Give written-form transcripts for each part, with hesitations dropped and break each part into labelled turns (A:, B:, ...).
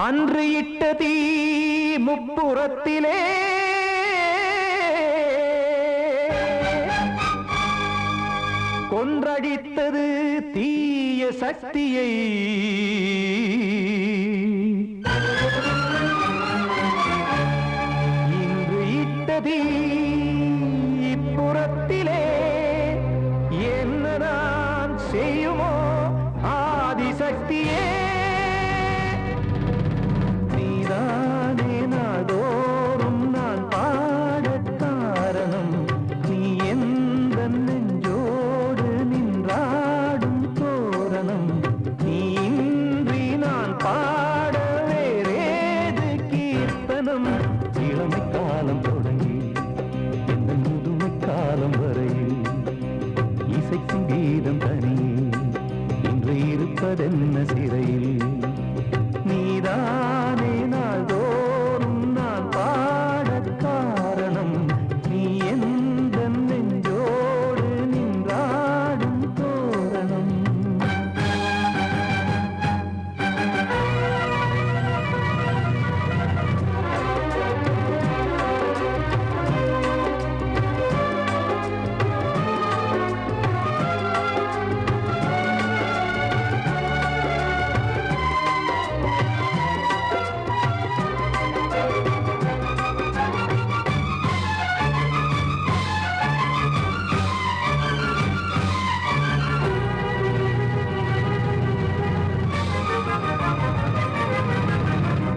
A: அன்று இட்ட தீ முப்புறத்திலே கொன்றடித்தது தீய சக்தியை. இன்று இட்ட தீ இப்புறத்திலே என்ன நான் செய்யுமோ ஆதிசக்தியே. நீதானே நாடோறும் நான் பாடக் காரணம். நீ எந்த நெஞ்சோடு நின்றாடும் தோரணம். நீ இன்றி நான் பாட வேறேது கீர்த்தனம். இளமை காலம் தொடங்கி எந்த முதுமை காலம் வரையில் இசைக்கும் கீதம் தனியே இன்று இருப்பதென்ன சிறையில். நீதானே நாள்தோறும் நான் பாடக் காரணம். நீ எந்த நெஞ்சோடு நின்றாடும் தோரணம்.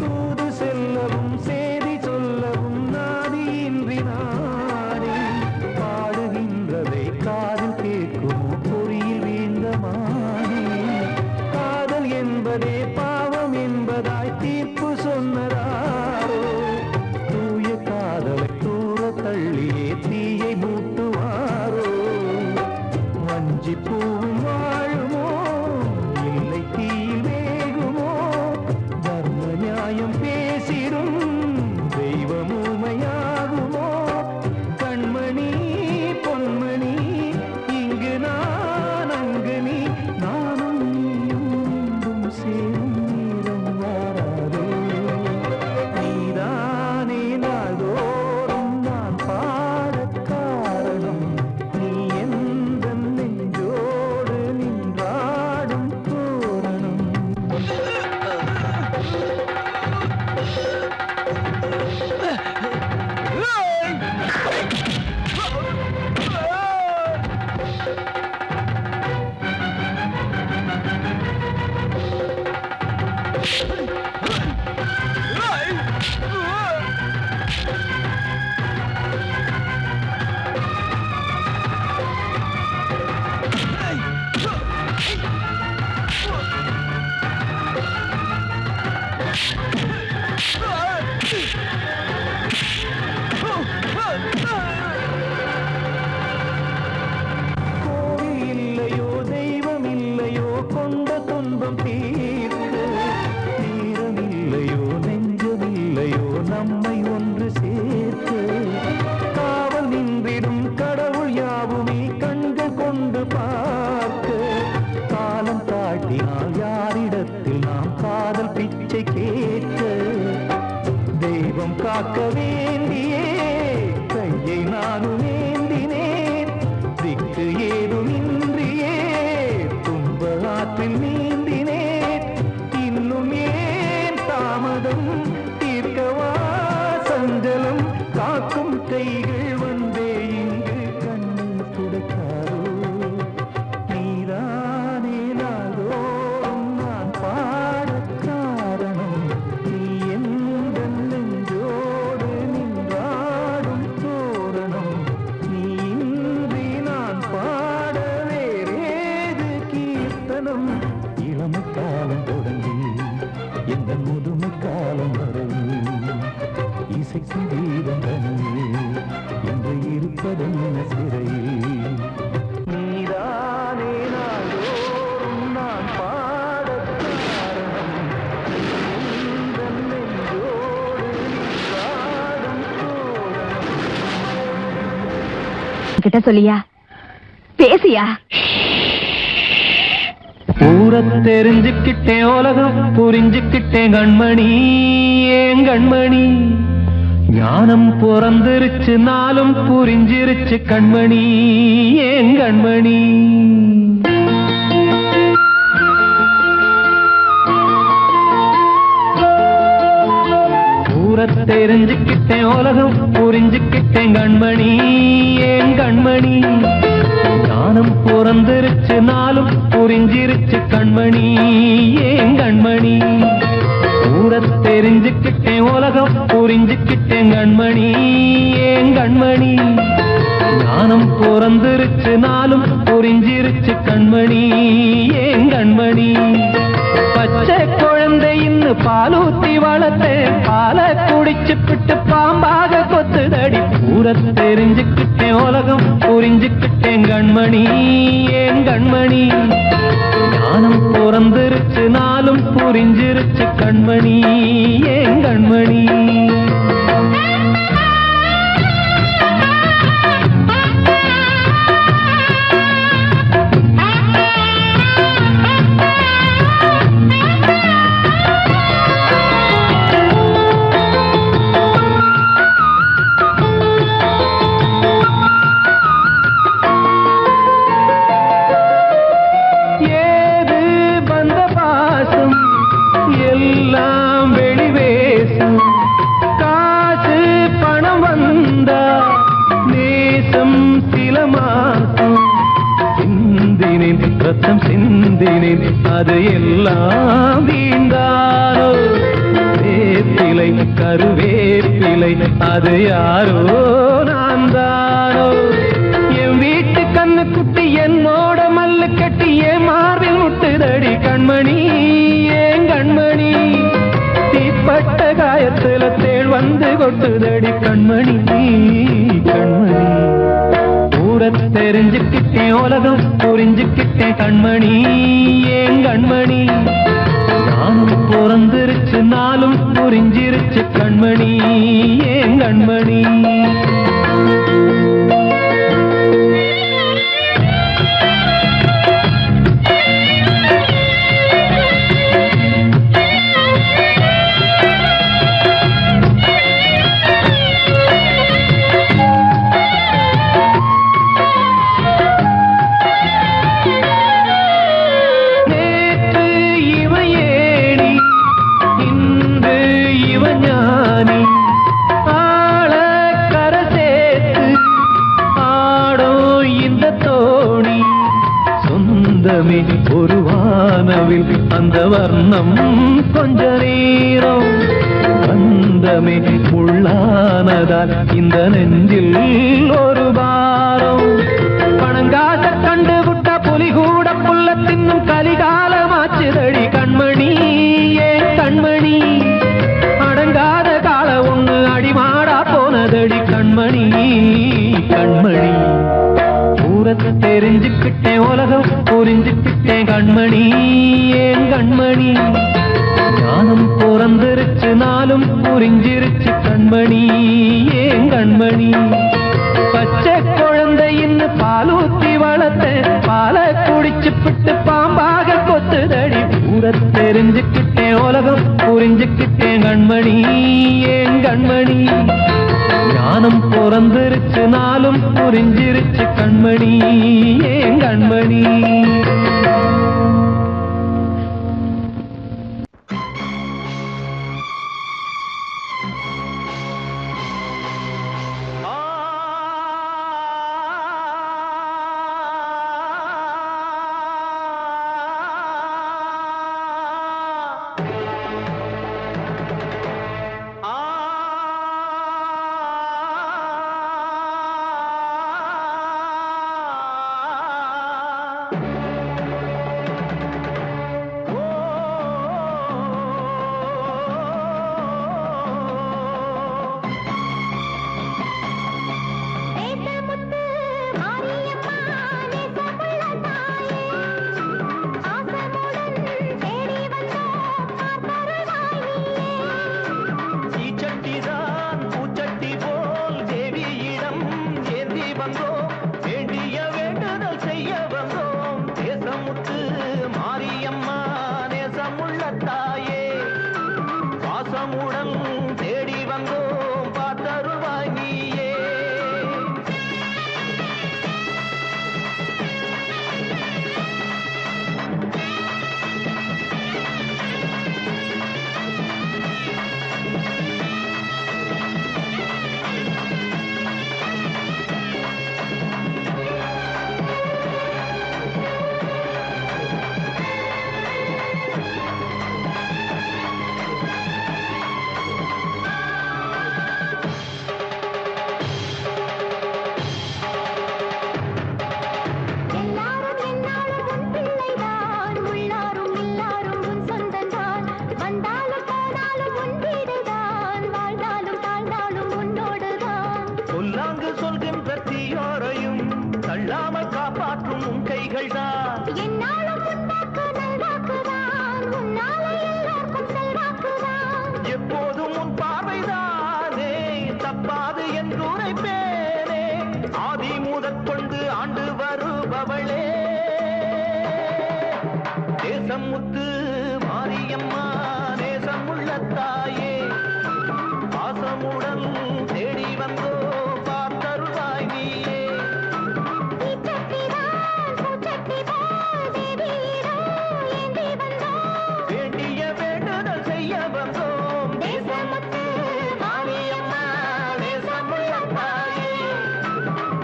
A: தூது செல்லவும் சேதி சொல்லவும் நாதியின்றி நானே பாடுகின்றதை காதில் கேட்குமோ பொறியில் வீழ்ந்த மானே. காதல் என்பதே பாவம் என்பதாய் தீர்ப்பு சொன்னதாரோ. தூய காதலை தூர தள்ளியே தீயை மூட்டுவாரோ. வஞ்சி பூவும் வாழுமோ இல்லை தீயில் வேகுமோ. தர்ம நியாயம் பேசிடும் தெய்வம் ஊமையாகுமோ. கண்மணி பொன்மணி இங்கு நான் அங்கு நீ நானும் நீயும் மீண்டும் சேரும் நேரம் வாராதோ. நீதானே நாள்தோறும் நான் பாடக் காரணம். நீ எந்த நெஞ்சோடு நின்றாடும் தோரணம். கோவில் இல்லையோ தெய்வம் இல்லையோ கொண்ட துன்பம் தீர்க்க. நேரம் இல்லையோ நெஞ்சம் இல்லையோ நம்மை ஒன்று சேர்க்க. காவல் நின்றிடும் கடவுள் யாவுமே கண்கள் கொண்டு பார்க்க. காலம் தாட்டினால் யாரிடத்தில் நாம் காதல் பிச்சை கேட்க. தெய்வம் காக்க வேண்டியே கையை நானும் ஏந்தினேன். திக்கு ஏதுமின்றியே துன்ப ஆற்றில் நீந்தினேன். இன்னும் ஏன் தாமதம் தீர்க்கவா சஞ்சலம். காக்கும் கைகள் வந்தே இங்கு கண்ணீர் துடைக்காரோ. நீதானே நாள்தோறும் நான் பாடக் காரணம். நீ எந்த நெஞ்சோடு நின்றாடும் தோரணம். நீ இன்றி நான் பாட வேறேது கீர்த்தனம். இளமை காலம் தொடங்கி எந்த முதுமை காலம் வரையில் இசைக்கும் கீதம் தனியே இன்று இருப்பதென்ன சிறையில். நீதானே நாள்தோறும் நான் பாடக் காரணம். எந்த நெஞ்சோடு நின்றாடும் தோரணம்.
B: கிட்ட சொல்லியா பேசியா.
A: ஊரத் தெரிஞ்சுக்கிட்டேன் உலகம் புரிஞ்சுக்கிட்டேன் கண்மணி ஏன் கண்மணி ஞானம் பிறந்திருச்சு நாளும் புரிஞ்சிருச்சு கண்மணி ஏன் கண்மணி ஊரத் தெரிஞ்சுக்கிட்டேன் உலகம் புரிஞ்சுக்கிட்டேன் கண்மணி ஏன் கண்மணி ஞானம் பிறந்திருச்சு நாளும் புரிஞ்சிருச்சு கண்மணி ஏன் கண்மணி ஊரத் தெரிஞ்சுக்கிட்டேன் உலகம் புரிஞ்சுக்கிட்டேன் கண்மணி ஏன் கண்மணி ஞானம் பிறந்திருச்சு நாளும் புரிஞ்சிருச்சு கண்மணி ஏன் கண்மணி பச்சை குழந்தை இன்னும் பாலூத்தி வளர்த்தேன் பாலை குடிச்சு பிட்டு பாம்பாக கொத்துதடி ஊரத் தெரிஞ்சுக்கிட்டேன் உலகம் புரிஞ்சுக்கிட்டேன் கண்மணி ஏன் கண்மணி ஞானம் பிறந்திருச்சு நாளும் புரிஞ்சிருச்சு கண்மணி ஏன் கண்மணி எல்லாம் வெளிவேசம் காசு பணம் வந்தா நேசம் சில மாசம் சிந்தினேன் ரத்தம் சிந்தினேன் அது எல்லாம் வீண்டாரோ வேப்பிலை கருவேப்பிலை அது யாரோ நான் தானோ என் வீட்டு கண்ணு குட்டி என்னோட மல்லு கட்டி என் மார்பில் முட்டுதடி கண்மணி ஏன் கண்மணி தீப்பட்ட காயத்துல தேள் வந்து கொட்டுதடி கண்மணி கண்மணி ஊரத் தெரிஞ்சுக்கிட்டேன் உலகம் புரிஞ்சுக்கிட்டேன் கண்மணி ஏன் கண்மணி ஞானம் பிறந்திருச்சு நாளும் புரிஞ்சிருச்சு கண்மணி ஏன் கண்மணி ஒரு வானவில் அந்த வர்ணம் கொஞ்ச நேரம் பந்தமே முள்ளானதால் இந்த நெஞ்சில் ஒரு பாரம் பணங்காட்ட கண்டு விட்ட புலி கூட புல்ல தின்னும் கலிகாலமாச்சுதடி கண்மணி ஏன் கண்மணி அடங்காத கால ஒண்ணு அடிமாடா போனதடி கண்மணி கண்மணி ஊரத் தெரிஞ்சுக்கிட்டேன் உலகம் புரிஞ்சுக்கிட்டேன் கண்மணி ஏன் கண்மணி ஞானம் பிறந்திருச்சு நாளும் புரிஞ்சிருச்சு கண்மணி ஏன் கண்மணி பச்சை குழந்தை இன்னும் பாலூத்தி வளர்த்தேன் பாலை குடிச்சு பிட்டு பாம்பாக கொத்துதடி ஊரத் தெரிஞ்சுக்கிட்டேன் உலகம் புரிஞ்சுக்கிட்டேன் கண்மணி ஏன் கண்மணி ஞானம் பிறந்திருச்சு நாளும் புரிஞ்சிருச்சு கண்மணி ஏன் கண்மணி பொய்கள் தான்.
B: என்னாலும் உன்னாக்கு நல்வாக்குதான், உன்னாலே எல்லாருக்கும் செல்வாக்குதான்.
A: எப்போதும் உன் பார்வைதானே தப்பாது என்று உரைப்பேனே. ஆதி முதற்கொண்டு ஆண்டு வருபவளே தேசம் முத்து மாரியம்மா, நேசம் உள்ள தாயே, பாசமுடன் தேடி வந்தோ பார்த்தருள்வாய் நீயே. வேண்டிய வேண்டுதல் செய்ய வந்தோம். தேசம் முத்து மாரியம்மா, நேசம் உள்ள தாயே,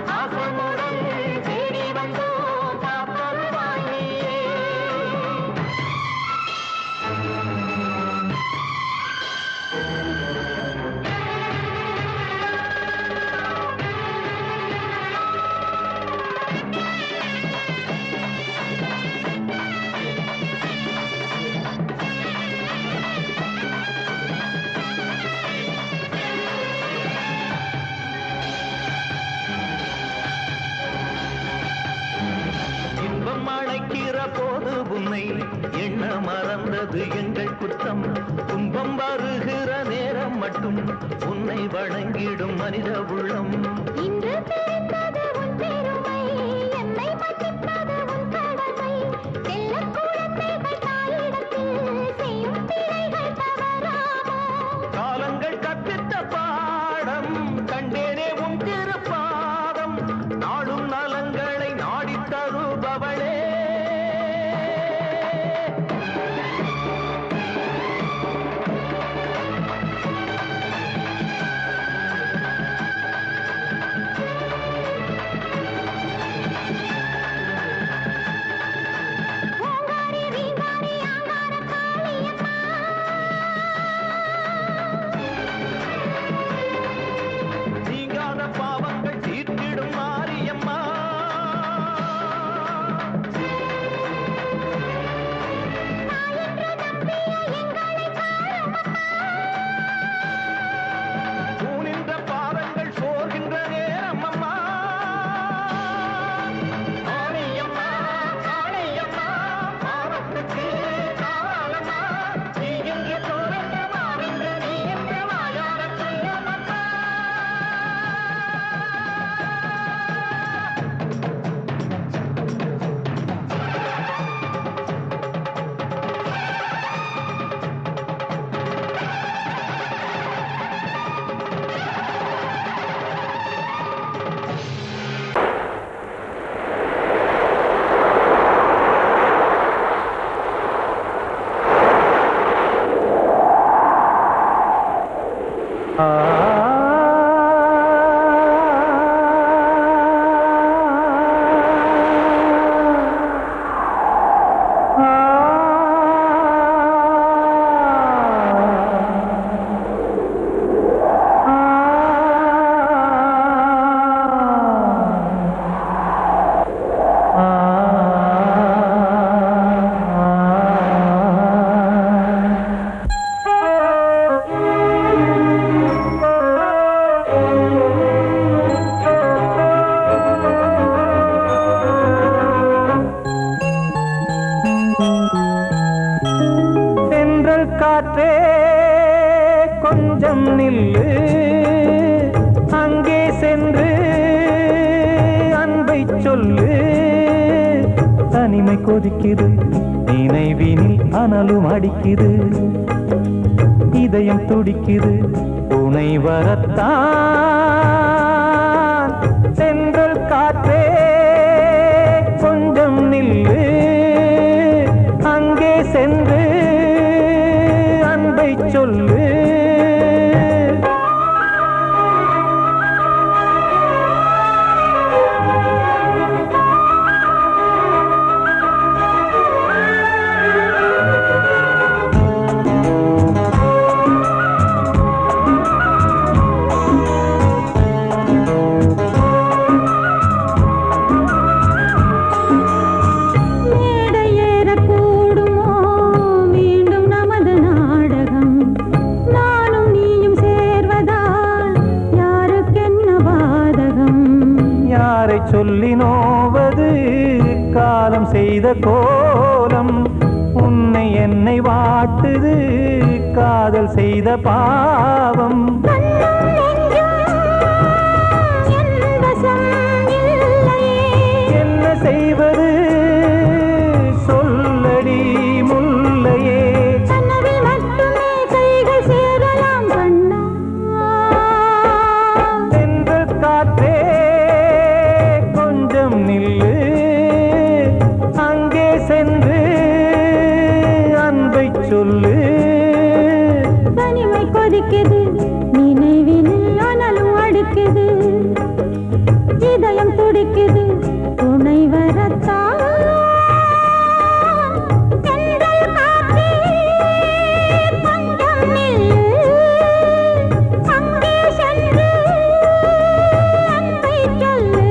A: பாசமுடன் தேடி வந்தோ பார்த்தருள்வாய் நீயே. இன்பம் அழைக்கிற போது உன்னை எண்ண மறந்தது எங்கள் குற்றம். துன்பம் வருகிற நேரம் மட்டும் உன்னை வணங்கிடும் மனித உள்ளம்.
B: இன்று தெரிந்தது உன் பெருமை, என்னை மன்னிப்பது உன் கடமை. செல்லக் குழந்தைகள் தாயிடத்தில் செய்யும் பிழைகள் தவறாமோ?
A: காலங்கள் கற்பித்த பாடம் கண்டேனே உன் திருப்பாதம். நாடும் நலங்களை நாடித் தருபவளே.
B: ஓங்காரி ரீங்காரி ஆங்கார காளியம்மா,
A: நீங்காத பாவங்கள் தீர்த்திடும் மாரியம்மா.
B: தாயென்று நம்பிய எங்களை பாருமம்மா.
A: தூணின்ற பாதங்கள் சோர்கின்ற நேரம் அம்மா. மாரியம்மா, காளியம்மா, பாவத்துக்கு காலம்மா. நீ என்று தோன்ற மாறின்ற நீ என்று வாயார சொல்லமம்மா. தென்றல் காற்றே கொஞ்சம் நில்லு, அங்கே சென்று அன்பை சொல்லு. தனிமை கொதிக்குது, நினைவினில் அனலும் அடிக்குது. இதயம் துடிக்குது, துணை வரத்தான். தென்றல் காற்றே கொஞ்சம் நில்லு, அங்கே சென்று அன்பை சொல்லு. சொல்லி நோவது காலம் செய்த கோலம் உன்னை என்னை வாட்டுது காதல் செய்த பாவம் என்ன செய்வது சொல்லடி முல்லையே தென்றல் காற்றே கொஞ்சம் நில்லு அங்கே சென்று அன்பை சொல்லு
B: தனிமை கொதிக்குது நினைவினில் ஆனாலும் அடிக்குது இதயம் துடிக்குது துணை வரத்தான் தென்றல் காற்றே கொஞ்சம் நில்லு அங்கே சென்று அன்பை சொல்லு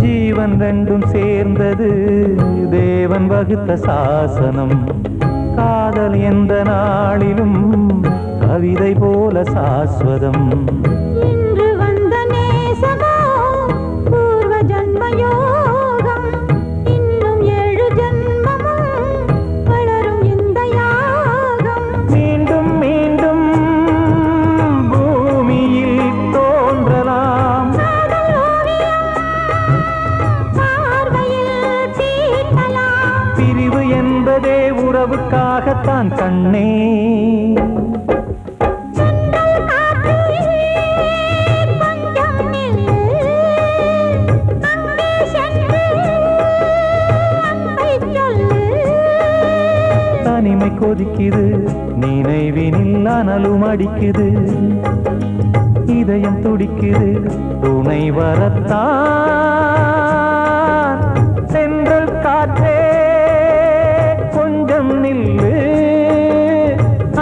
A: ஜீவன் ரெண்டும் சேர்ந்தது தேவன் வகுத்த சாசனம் காதல் எந்த நாளிலும் கவிதை போல சாஸ்வதம்
B: இன்று வந்த நேசமோ பூர்வ ஜன்ம யோகம் இன்னும் 7 ஜன்மமும் வளரும் இந்த யாகம்
A: மீண்டும் மீண்டும் பூமியில் தோன்றலாம்
B: காதல் ஓவியம் பார்வையில் தீட்டலாம்
A: பிரிவு என்பதே உறவுக்காகத்தான் கண்ணே
B: தென்றல் காற்றே கொஞ்சம் நில்லு அங்கே சென்று அன்பை சொல்லு
A: தனிமை கொதிக்குது நினைவினில் அனலும் அடிக்குது இதயம் துடிக்குது துணை வரத்தான் தென்றல் காற்றே கொஞ்சம் நில்லு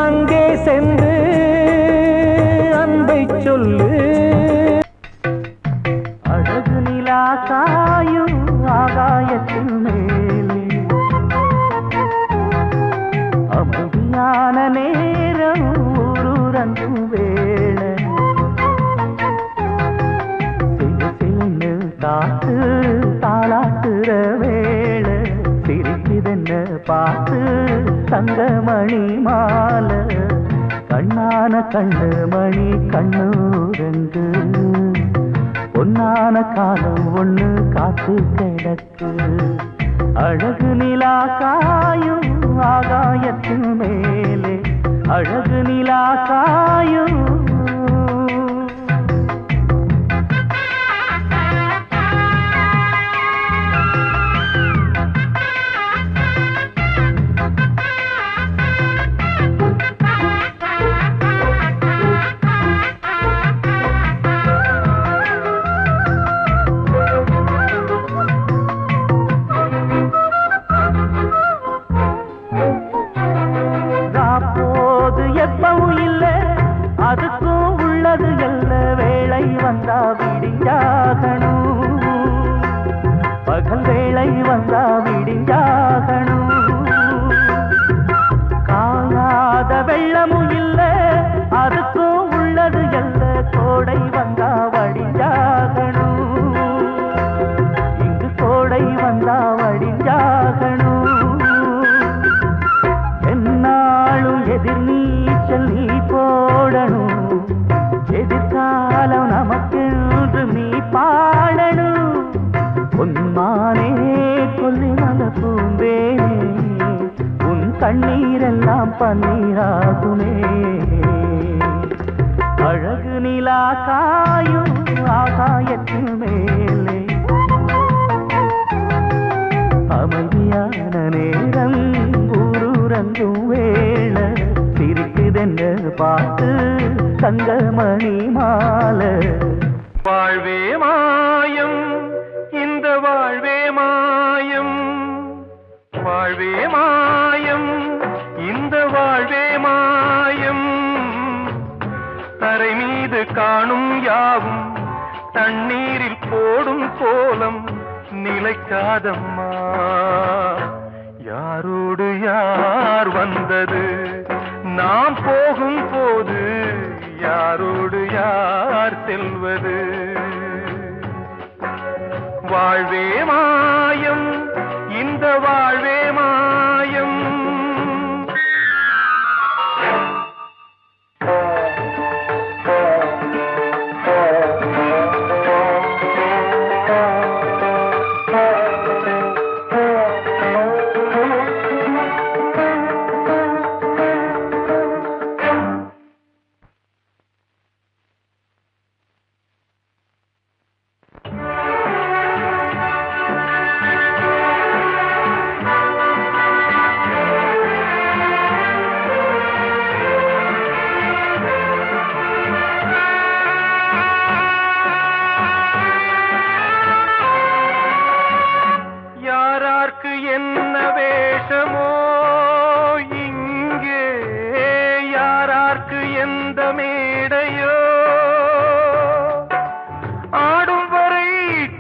A: அங்கே சென்று அன்பை சொல்லு அழகு நிலா காயும் ஆகாயத்தின் மேலே அமைதியான நேரம் ஊரூரங்கும் வேளை சிறு காத்து தாளாட்டுற வேளை சிரிக்குதென்ன பார்த்து தங்கமணி மாலை கண்ணான கண்ணு மணி கண்ணூரங்கு பொன்னான காலம் ஒண்ணு காத்து கிடக்கு அழகு நிலா காயும் ஆகாயத்தின் மேலே அழகு நிலா காயும் போது எப்பவும் இல்ல அதுக்கும் உள்ளது எல்ல வேளை வந்தா விடிஞ்சாகணும் பகல் வேளை வந்தா விடிஞ்சாகணும் காணாத வெள்ளமும் இல்ல அதுக்கும் உள்ளது எல்ல கோடை வந்தா வடிஞ்சாகணும் இங்கு கோடை வந்தா வடிஞ்சாகணும் என்னாலும் எதிர் நீச்சல் நீ போடணும் எதிர்காலம் நமக்கென்று நீ பாடணும் பொன்மானே கொல்லிமல பூந்தேனே உன் கண்ணீரெல்லாம் பன்னீராகுமே அழகு நிலா காயும் ஆகாயத்தின் மேலே அமைதியான நேரம் ஊரூரங்கும் வேளை சிரிக்குதென்ன பார்த்து தங்கமணி மாலை
C: காணும் யாவும் தண்ணீரில் போடும் கோலம் நிலைக்காதம்மா. யாரோடு யார் வந்தது நாம் போகும் போது, யாரோடு யார் செல்வது? வாழ்வே மாயம், இந்த வாழ்வே மாயம். என்ன வேஷமோ இங்கே, யாரார்க்கு எந்த மேடையோ, ஆடும் வரை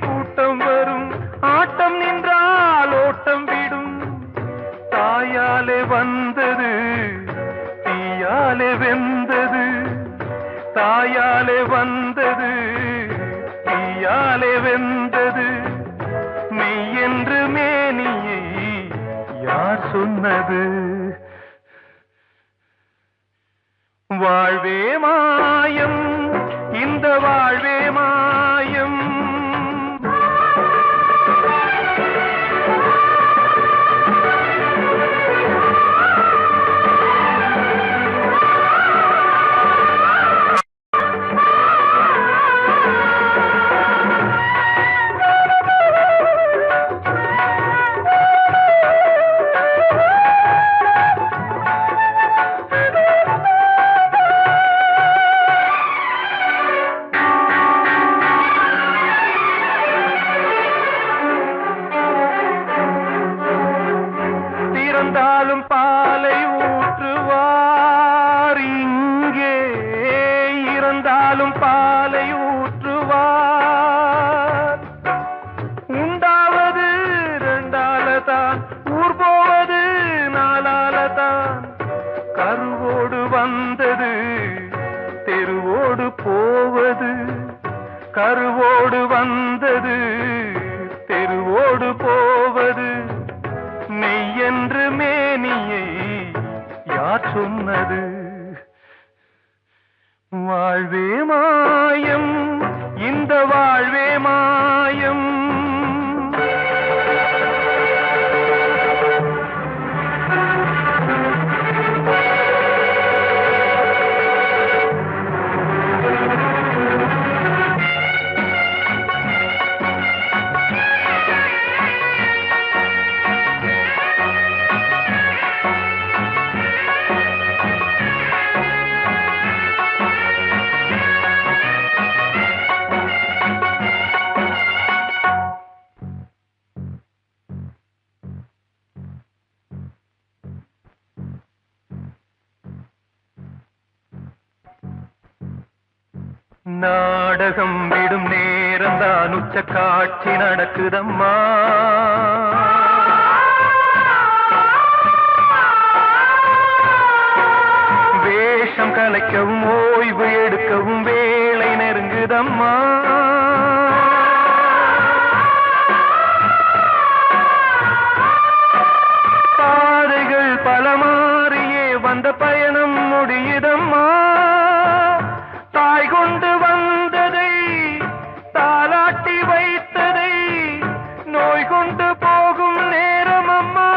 C: கூட்டம் வரும், ஆட்டம் நின்றால் ஓட்டம் விடும். தாயாலே வந்தது தீயாலே வெந்தது, தாயாலே வந்தது தீயாலே வெந்தது. மெய் என்று மேனியை யார் சொன்னது? வாழ்வே மாயம், இந்த வாழ்வே மாயம். இறந்தாலும் பாலை ஊற்றுவார் இங்கே, இறந்தாலும் பாலை ஊற்றுவார். உண்டாவது ரெண்டாலதான், ஊர் போவது நாலாலதான். கருவோடு வந்தது தெருவோடு போவது, கருவோடு வந்தது தெருவோடு போவது. மெய் என்று மேனியை யார் சொன்னது? வாழ்வே மாயம், இந்த வாழ்வே மாயம். நாடகம் விடும் நேரம்தான் உச்ச காட்சி நடக்குதம்மா. வேஷம் கலைக்கவும் ஓய்வு எடுக்கவும் வேளை நெருங்குதம்மா. பாதைகள் பல மாறியே வந்த பயணம் முடியுதம்மா. தாய் கொண்டு வந்ததை தாலாட்டி வைத்ததை நோய் கொண்டு போகும் நேரம் அம்மா.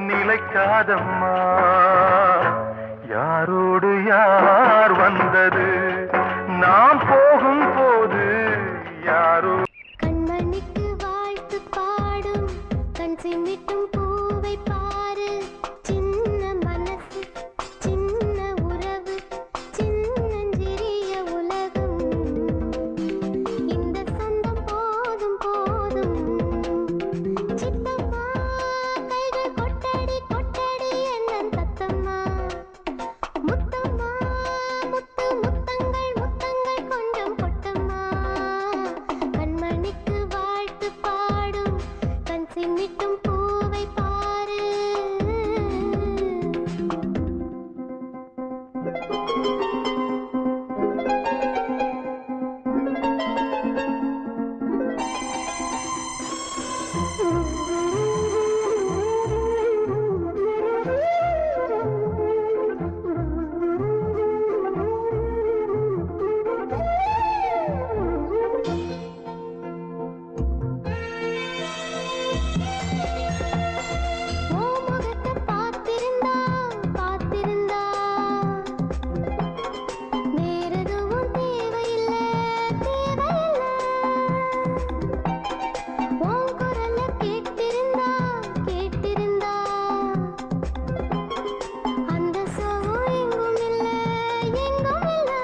C: நிலைக்காதம்மா. யாரோடு யார் வந்தது நாம் போகும் போது யாரோ.
B: கண்மணிக்கு வாழ்த்து பாடும் கண் சிமிட்டும் பூவை பாரு. சின்ன மனசு சின்ன உறவு சின்னஞ்சிறிய உலகம். இந்த சொந்தம் போதும் போதும். சித்தம்மா கைகள் கொட்டடி கொட்டடி என்ன தத்தம்மா. முத்தம்மா முத்து முத்தங்கள் முத்தங்கள் கொஞ்சம் கொட்டம்மா. கண்மணிக்கு வாழ்த்து பாடும் கண் சிமிட்டும் பூவை பாரு. ஓ முகத்தை பார்த்திருந்தா பார்த்திருந்தா வேறெதுவும் தேவையில்லை தேவையில்லை. உன் குரலை கேட்டிருந்தா கேட்டிருந்தா அந்த சுகம் எங்கும் இல்லை எங்கும் இல்லை.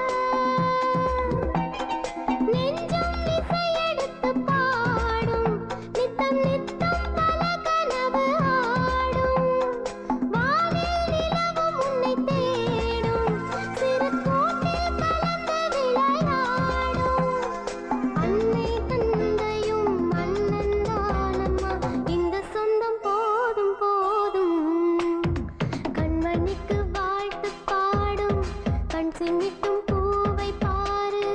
B: நெஞ்சம் இசை எடுத்து பாடும் நித்தம் நித்தம் பல கனவு ஆடும். வானில் நிலவும் உன்னை தேடும் சிறு கூட்டில் கலந்து விளையாடும். அன்னை தந்தையும் அண்ணன் தானம்மா இந்த சொந்தம் போதும் போதும். கண்மணிக்கு வாழ்த்து பாடும் கண் சிமிட்டும் பூவை பாரு.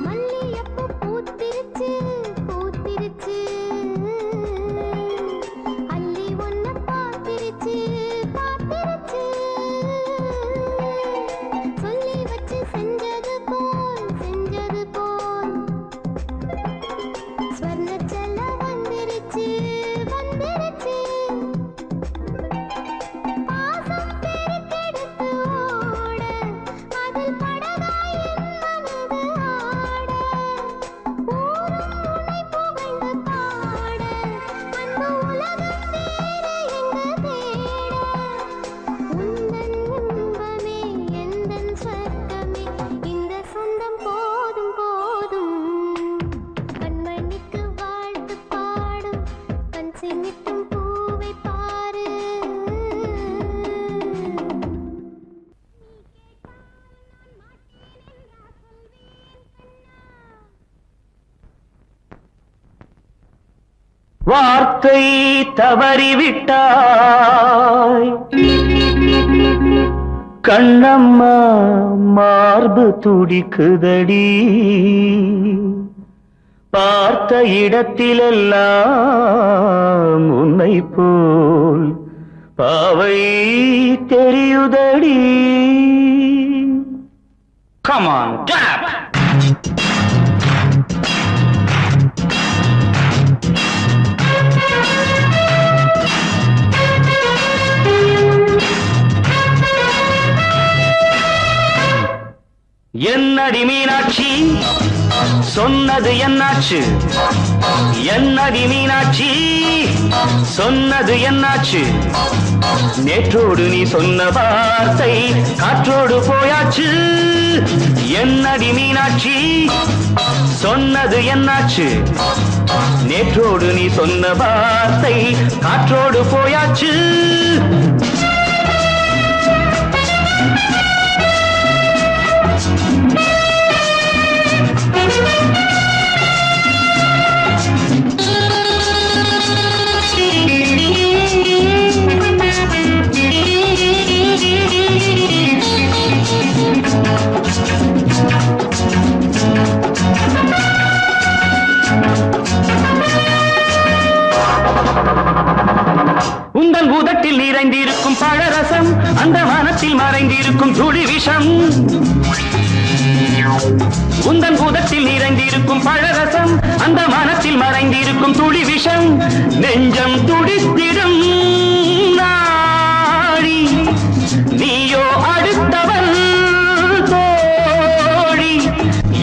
B: மல்லியப்பூ பூத்திருச்சு பூத்திருச்சு. அள்ளி ஒன்ன பார்த்திருச்சு பார்த்திருச்சு. சொல்லி வச்சு செஞ்சது போல் செஞ்சது போல். ஸ்வர்ணச்சல வந்துருச்சு வந்துருச்சு. பாசம் பெருக்கெடுத்து ஓட அதில் படகாய் என் மனது ஆட. ஊரும் உன்னை புகழ்ந்து பாட அந்த உலகம் வேறு எங்கு தேட. உந்தன் இன்பமே எந்தன் சொர்க்கமே இந்த சொந்தம் போதும் போதும். கண்மணிக்கு வாழ்த்து பாடும் கண் சிமிட்டும் பூவை பாரு.
A: வார்த்தை தவறிவிட்டாய் கண்ணம்மா மார்பு துடிக்குதடி. பார்த்த இடத்திலெல்லாம் உன்னை போல் பாவை தெரியுதடி. Come on, clap! என்னடி மீனாட்சி சொன்னது என்னாச்சு? என்னடி மீனாட்சி சொன்னது என்னாச்சு? நேற்றோடு நீ சொன்ன வார்த்தை காற்றோடு போயாச்சு. என்னடி மீனாட்சி சொன்னது என்னாச்சு? நேற்றோடு நீ சொன்ன வார்த்தை காற்றோடு போயாச்சு. நிறைந்திருக்கும் பழரசம் அந்த மனத்தில் மறைந்திருக்கும் துளி விஷம் உந்தன் பூதத்தில் நிறைந்திருக்கும் பழரசம் அந்த மனத்தில் மறைந்திருக்கும் துளி விஷம் நெஞ்சம் துடித்திடும் நாடி நீயோ அடுத்தவன் தோழி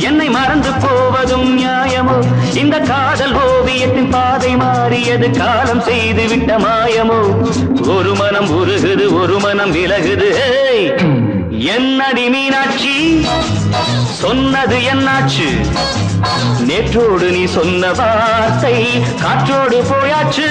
A: என்னை மறந்து போவதும் நியாயமோ இந்த காதல் ஓவியத்தின் பாதை மாறியது காலம் செய்து விட்ட மாயமோ ஒரு மனம் உருகுது ஒரு மனம் விலகுது என்னடி மீனாட்சி சொன்னது என்னாச்சு நேற்றோடு நீ சொன்ன வார்த்தை காற்றோடு போயாச்சு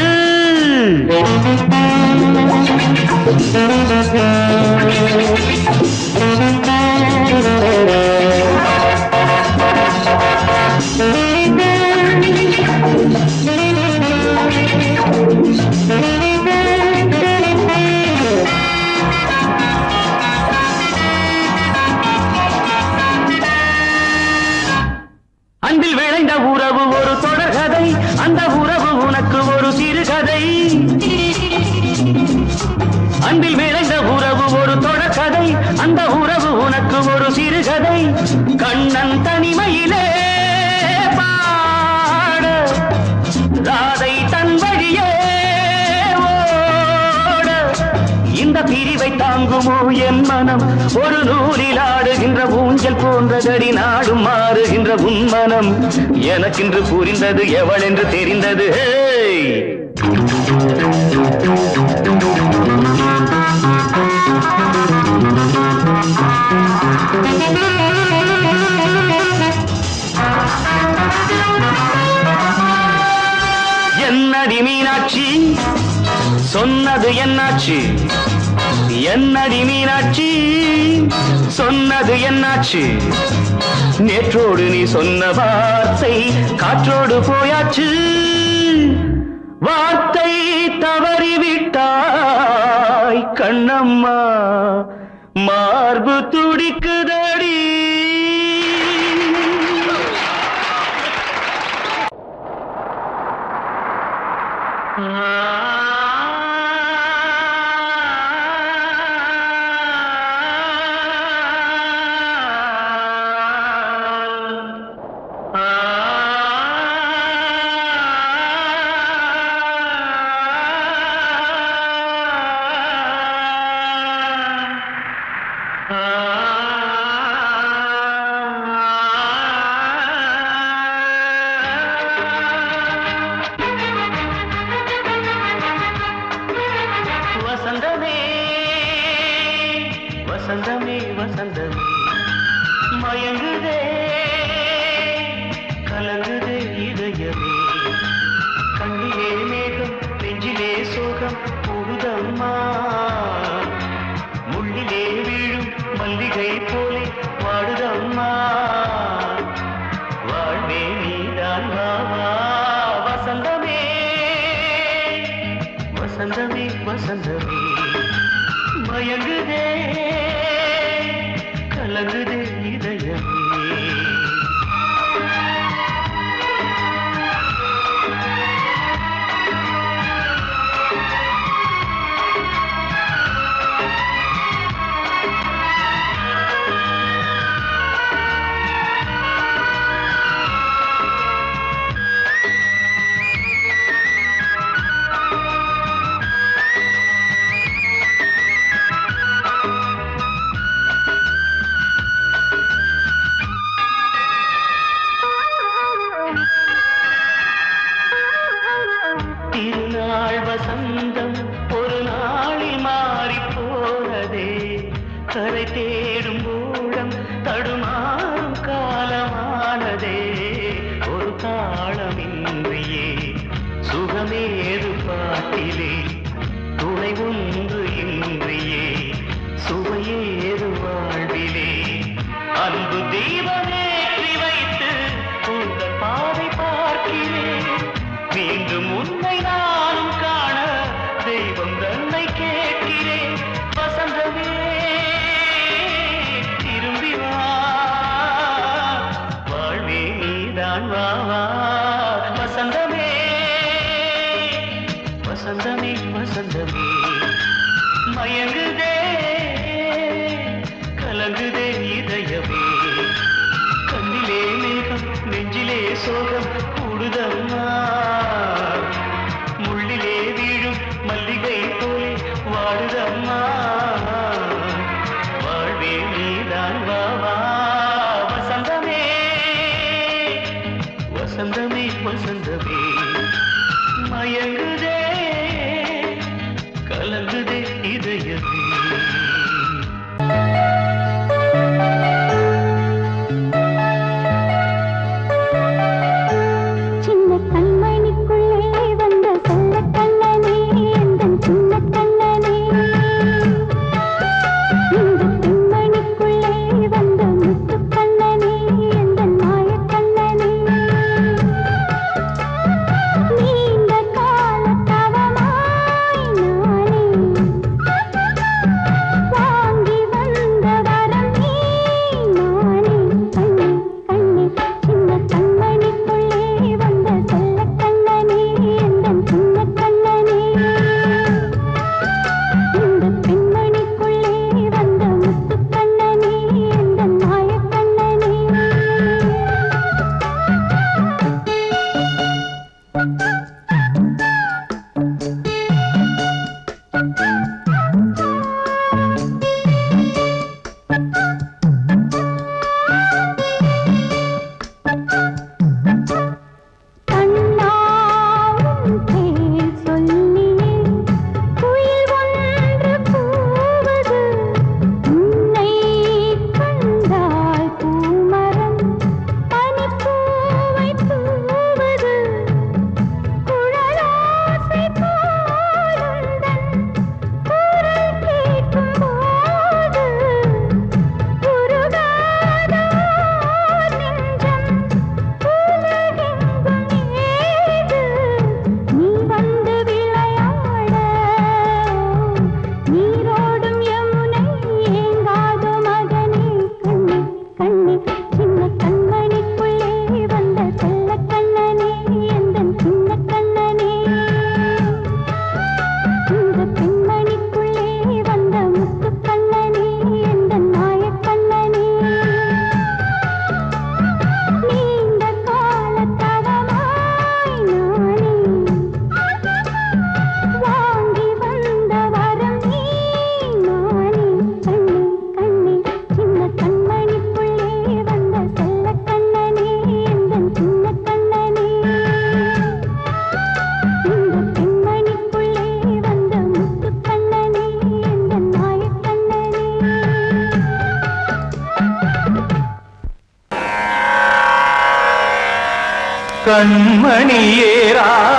A: அன்பில் விளைந்த உறவு ஒரு தொடர்கதை அந்த உறவு உனக்கு ஒரு சிறுகதை அன்பில் விளைந்த உறவு ஒரு தொடர்கதை அந்த உறவு உனக்கு ஒரு சிறுகதை கண்ணன் தனிமையிலே பாட ராதை தன் வழியே ஓட இந்த பிரிவை தாங்குமோ என் மனம் ஒரு நூலில் ஆடுகின்ற ஊஞ்சல் போன்றதடி நாடும் மாறுகின்ற உன்மனம் எனக்கென்று புரிந்தது எவள் என்று தெரிந்தது என்னடி மீனாட்சி சொன்னது என்னாச்சு என்னடி மீனாட்சி சொன்னது என்னாச்சு நேற்றோடு நீ சொன்ன வார்த்தை காற்றோடு போயாச்சு வார்த்தை தவறிவிட்டாய் கண்ணம்மா மார்பு துடிக்குதடி வசந்தமே வசந்தமே வசந்தமே மயங்குதே கலங்குதே இதயமே கண்ணிலே மேகம் நெஞ்சிலே சோகம் புகுதம்மா முள்ளிலே வீழும் மல்லிகை போலே வாடுதம்மா வாழ்வே நீதான் வாவா வசந்தமே வசந்தமே வசந்தமே மயங்குதே கலங்குதே இதயமே திருநாள் வசந்தம் ஒரு நாளில் மாறி போனதே கரை தேடும் ஊழம் தடுமாறும் காலமானதே ஒரு தாளமின்றியே சுகமேது பாட்டிலே துணை ஒன்று இன்றியே சுவையேது வாழ்விலே அன்பு தீபமேற்றி வைத்து உங்கள் பாதை பார்க்கிறேன் மீண்டும் உன்னை நானும் காண தெய்வம் தன்னை கேட்கிறேன் வசந்தமே திரும்பி வா வாழ்வே நீதான் வா வா வசந்தமே வசந்தமே வசந்தமே மயங்குதே கலங்குதே இதயமே கண்ணிலே மேகம் நெஞ்சிலே சோகம் கூடுதம்மா முள்ளிலே வீழும் மல்லிகை போலே வாடுதம்மா வாழ்வே நீதான் வாவா வசந்தமே வசந்தமே வசந்தமே மயங்குதே கலங்குதே இதயமே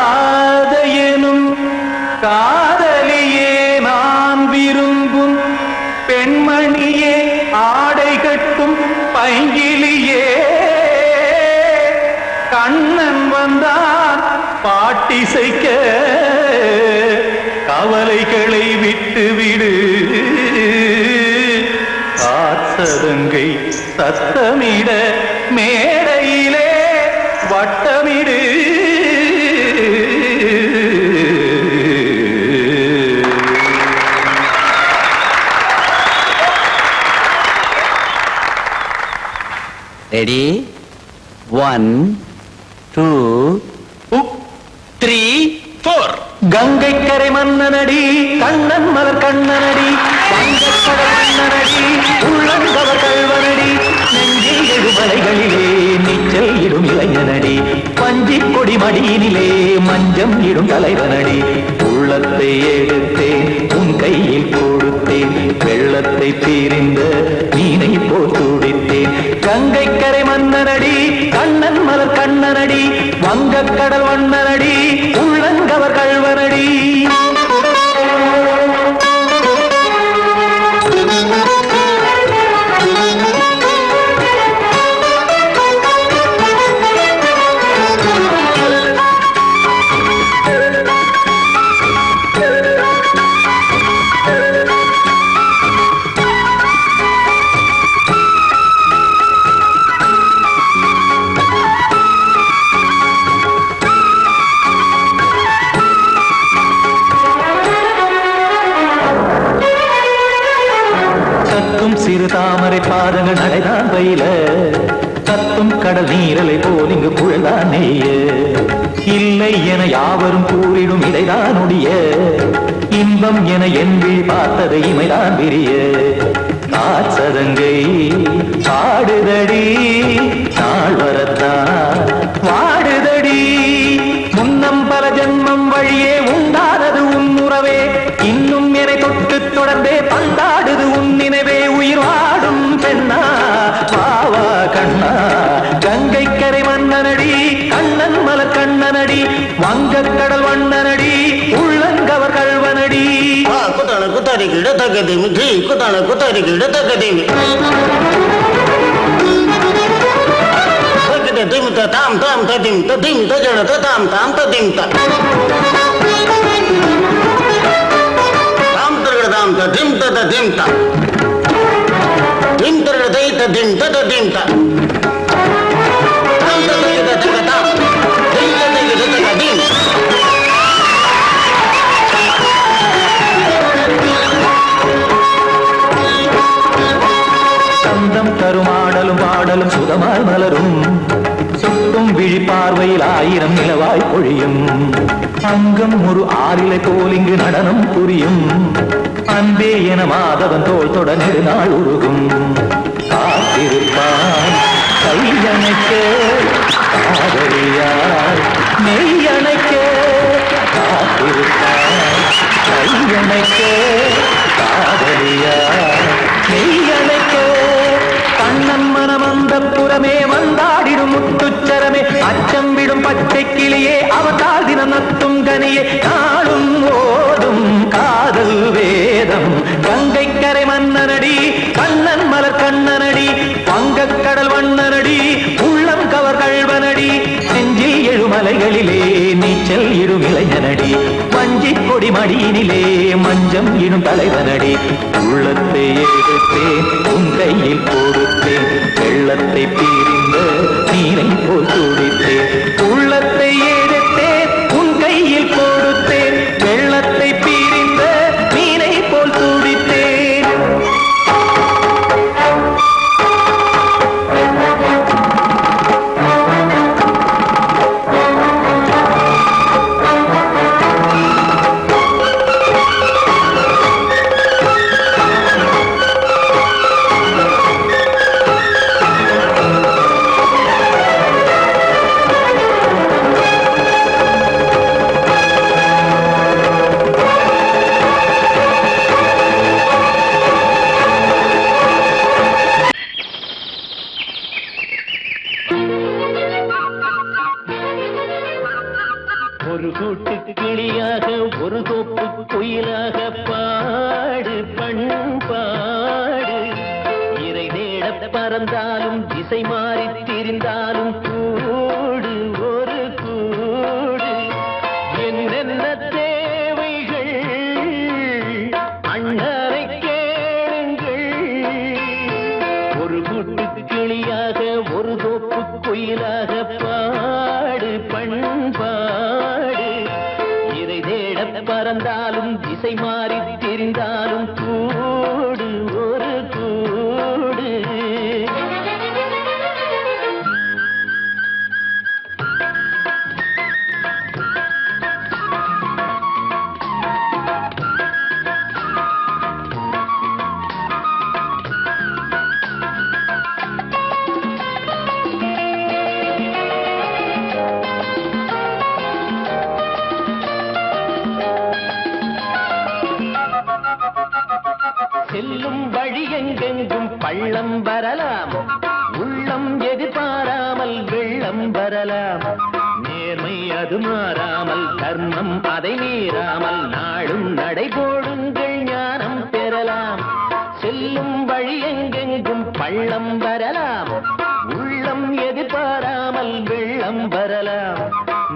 A: கண்மணியேராதையனும் காதலியே நான் விரும்பும் பெண்மணியே ஆடை கட்டும் பைங்கிலியே கண்ணன் வந்தான் பாட்டிசைக்க கவலைகளை விட்டுவிடு காத்ததங்கை சத்தமிட மேடையிலே வட்டமிடு
D: ரெடி 1 2 3 4
A: கங்கை கரை மன்னனடி கண்ணன் மலர் கண்ணனடி வங்கக்கடல் மன்னனடி உள்ளங்கவர் கல்வனடி நெஞ்சில் எழுமலைகளிலே நீச்சல் இடும் இளைஞனடி பஞ்சிக் கொடி மடியினிலே மஞ்சம் இடும் தலைவனடி உள்ளத்தை எடுத்தேன் உன் கையில் கொடுத்தேன் வெள்ளத்தை தீரிந்த மீனை போல் துடித்தேன் கங்கை கரை மன்னனடி கண்ணன் மலர் கண்ணனடி வங்கக்கடல் வண்ணனடி உள்ளங்கவர் கல்வனடி
E: கடல் நீரலை போல் இங்கு புழல்தான் நெய்ய இல்லை என யாவரும் கூறிடும் இதைதான் உடைய இன்பம் என என்பி பார்த்தது இமைதான் விரிய காச்சதங்கை பாடுதடி நாள் வரத்தான் வாடுதடி முன்னம் பல ஜென்மம் வழியே உண்டானது உன் உறவே இன்னும் என்னை தொட்டு தொடர்ந்தே பந்தாடுது உன் நினைவே உயிர் வாடும் பெண்ணா பாவா கண்ணா கங்கை கரை மன்னனடி கண்ணன் மலர் கண்ணனடி வங்கக் கடல் வண்ணனடி உள்ளங்கவர் கல்வனடி
F: குத்தான குத்தாரி கிட தகதிமி ஜி குத்தான குத்தாரி கிட தகதிமி திம் தாம் தாம் ததிம் ததிம் தஜன தாம் தாம் ததிம் தாம் தரகட தாம் ததிம் ததிம் தாம் திம் தரகட தை ததிம் ததிம் தாம் தாம் ததிம் ததிம் தாம் திம் ததிம் ததிம்
E: சந்தம் தருமாடலும் பாடலும் சுதமாய் மலரும் சுட்டும் விழி பார்வையில் ஆயிரம் நிலவாய் பொழியும் அங்கம் ஒரு ஆறிலை போல் இங்கு நடனம் புரியும் அன்பே என மாதவன் தோள் தொட நெடுநாள் உருகும் காத்திருப்பான் கையணைக்க காதலியார் மெய்யணைக்க காத்திருப்பான் கையணைக்க காதலியார் மெய்யணைக்க கண்ணன் மனம் அந்த புறமே வந்தாடிடும் முத்துச்சரமே அச்சம் விடும் பச்சை கிளியே அவதால் தினம் நத்தும் கனியே நாளும் ஓதும் காதல் வேதம் கங்கை கரை மன்னனடி கண்ணன் மலர் கண்ணனடி வங்கக் கடல் வண்ணனடி உள்ளம் கவர் கழ்வனடி நெஞ்சில் எழுமலைகளிலே நீச்சல் இடும் இளைஞனடி வஞ்சி கொடி மடியினிலே மஞ்சம் இடும் தலைவனடி உள்ளத்தை எடுத்தேன் உன் கையில் கொடுத்தேன் வெள்ளத்தை பிரிந்த நீரை போல் துடித்தேன் உள்ளத்தை எடுத்தேன் உன் கையில் கொடுத்தேன் வெள்ளத்தை பிரிந்த நீரை போல் துடித்தேன்
A: ஒரு கூட்டு கிளியாக ஒரு தோப்பு குயிலாக பாடு பண்பாடு இறை தேட பறந்தாலும் திசை மாறி திரிந்தாலும் கூடு ஒரு கூடு என்னென்ன தேவைகள் அண்ணரை கேளுங்கள் ஒரு கூட்டு கிளியாக ஒரு தோப்பு குயிலாக பாடு பண்பாடு இதை தேட பறந்தாலும் திசை மாறி தெரிந்தாலும் கூடு ஒரு கூடு செல்லும் வழி எங்கெங்கும் பள்ளம் வரலாம் உள்ளம் எதிர்பாராமல் வெள்ளம் வரலாம் நேர்மை அது மாறாமல் தர்மம் அதை மீறாமல் நாளும் நடைபோடுங்கள் ஞானம் பெறலாம் செல்லும் வழி எங்கெங்கும் பள்ளம் வரலாம் உள்ளம் எதிர்பாராமல் வெள்ளம் வரலாம்